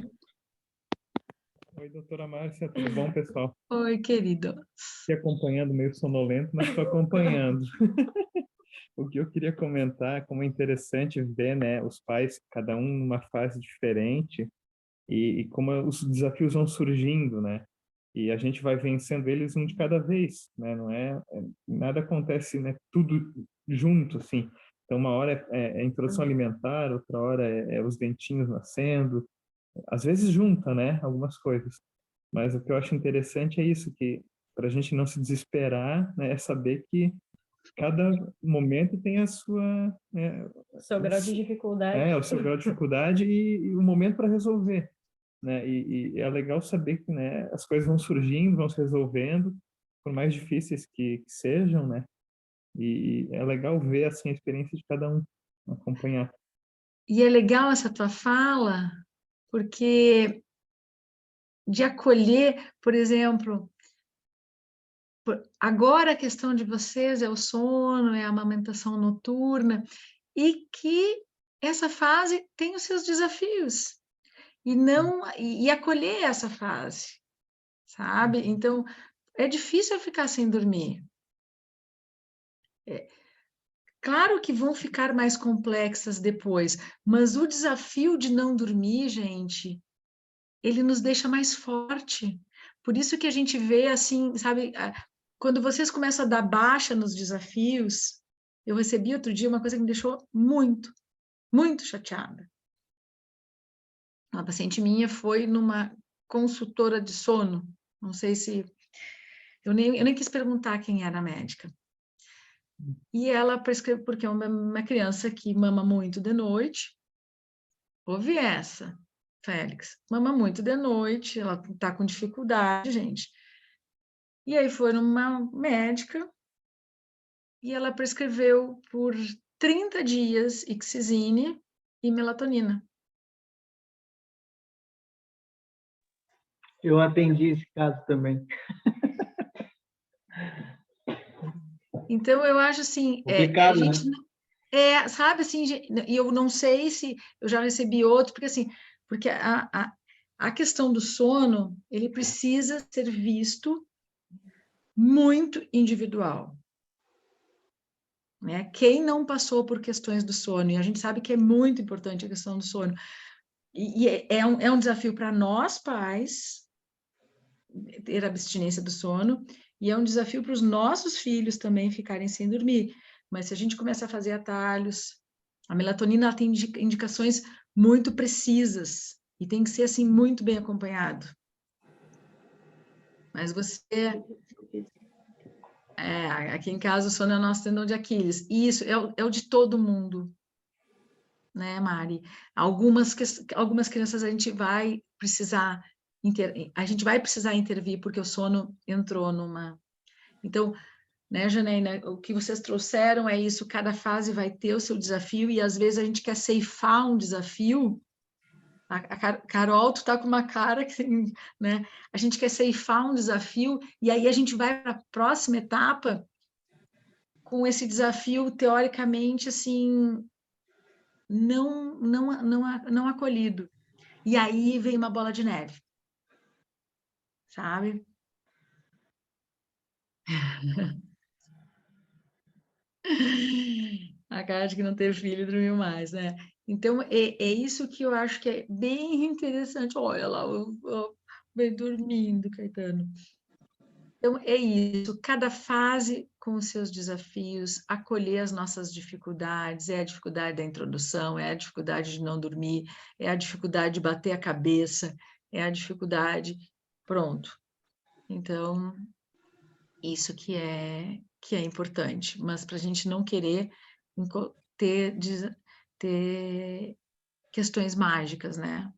Oi, doutora Márcia, tudo bom, pessoal? Oi, querido. Aqui acompanhando, meio sonolento, mas estou acompanhando. O que eu queria comentar, como é interessante ver, né, os pais, cada um numa fase diferente, e como os desafios vão surgindo, né? E a gente vai vencendo eles um de cada vez, né? Não nada acontece, né, tudo junto, assim. Então, uma hora é introdução alimentar, outra hora é os dentinhos nascendo, às vezes junta, né, algumas coisas. Mas o que eu acho interessante é isso, que para a gente não se desesperar, né, é saber que cada momento tem a sua... o seu grau de dificuldade. O seu grau de dificuldade e o momento para resolver, né? E é legal saber que, né, as coisas vão surgindo, vão se resolvendo, por mais difíceis que sejam, né? E é legal ver, assim, a experiência de cada um, acompanhar. E é legal essa tua fala, porque de acolher, por exemplo, agora a questão de vocês é o sono, é a amamentação noturna, e que essa fase tem os seus desafios, e acolher essa fase, sabe? Então, é difícil eu ficar sem dormir. Claro que vão ficar mais complexas depois, mas o desafio de não dormir, gente, ele nos deixa mais forte. Por isso que a gente vê assim, sabe, quando vocês começam a dar baixa nos desafios, eu recebi outro dia uma coisa que me deixou muito, muito chateada. Uma paciente minha foi numa consultora de sono, não sei se... Eu nem quis perguntar quem era a médica. E ela prescreveu, porque é uma criança que mama muito de noite. Ouve essa, Félix. Mama muito de noite, ela está com dificuldade, gente. E aí foi numa médica e ela prescreveu por 30 dias Ixizine e melatonina. Eu atendi esse caso também. Então, eu acho assim, Complicado, né? sabe assim, e eu não sei se eu já recebi outro, porque a questão do sono, ele precisa ser visto muito individual, né? Quem não passou por questões do sono, e a gente sabe que é muito importante a questão do sono, e é um desafio para nós, pais, ter abstinência do sono, e é um desafio para os nossos filhos também ficarem sem dormir. Mas se a gente começa a fazer atalhos, a melatonina ela tem indicações muito precisas e tem que ser assim muito bem acompanhado. Mas aqui em casa o sono é o nosso tendão de Aquiles. E isso é o de todo mundo, né, Mari? Algumas crianças a gente vai precisar intervir porque o sono entrou numa... Então, né, Janaína, o que vocês trouxeram é isso, cada fase vai ter o seu desafio e às vezes a gente quer ceifar um desafio. A Carol, tu tá com uma cara que, né, a gente quer ceifar um desafio e aí a gente vai para a próxima etapa com esse desafio teoricamente assim não acolhido. E aí vem uma bola de neve. Sabe? A cara de que não teve filho e dormiu mais, né? Então, é isso que eu acho que é bem interessante. Olha lá, bem dormindo, Caetano. Então, é isso. Cada fase com os seus desafios, acolher as nossas dificuldades. É a dificuldade da introdução, é a dificuldade de não dormir, é a dificuldade de bater a cabeça, é a dificuldade... Pronto. Então, isso que é importante, mas para a gente não querer ter questões mágicas, né?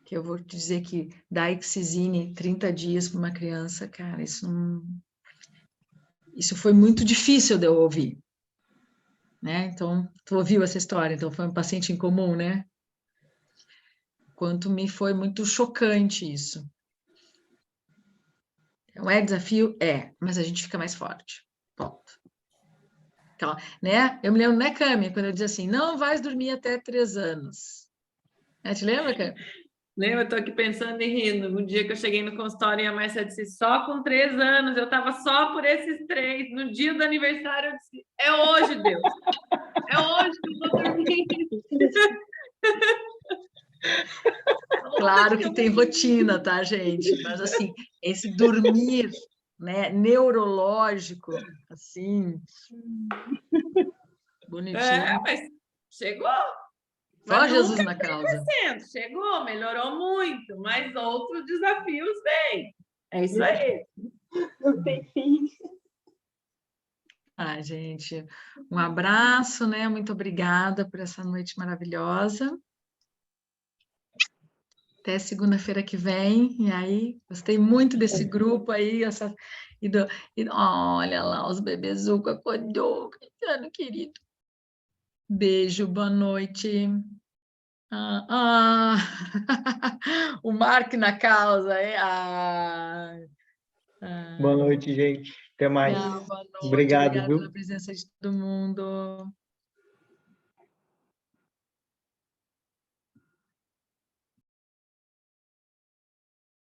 Que eu vou te dizer que dar Ixizine 30 dias para uma criança, cara, isso foi muito difícil de eu ouvir, né? Então, tu ouviu essa história, então foi um paciente em comum, né? Quanto me foi muito chocante isso. Então, é desafio? É, mas a gente fica mais forte. Ponto. Então, né? Eu me lembro, né, Cami, quando eu dizia assim, não vais dormir até 3 anos. Te lembra, Cami? Lembra? Eu tô aqui pensando e rindo. Um dia que eu cheguei no consultório e a Márcia disse, só com 3 anos, eu tava só por esses 3. No dia do aniversário, eu disse, é hoje, Deus. É hoje que eu vou dormir. Claro que tem rotina, tá, gente? Mas, assim, esse dormir, né, neurológico, assim, bonitinho. Mas chegou. Só Mas Jesus nunca na causa. 100%. Chegou, melhorou muito, mas outros desafios vêm. É isso aí. Não tem fim. Gente, um abraço, né? Muito obrigada por essa noite maravilhosa. Até segunda-feira que vem. E aí, gostei muito desse grupo aí. Olha lá, os bebezucos acordou, Caetano querido. Beijo, boa noite. O Mark na causa. Boa noite, gente. Até mais. Boa noite. Obrigado, Obrigada viu? pela presença de todo mundo.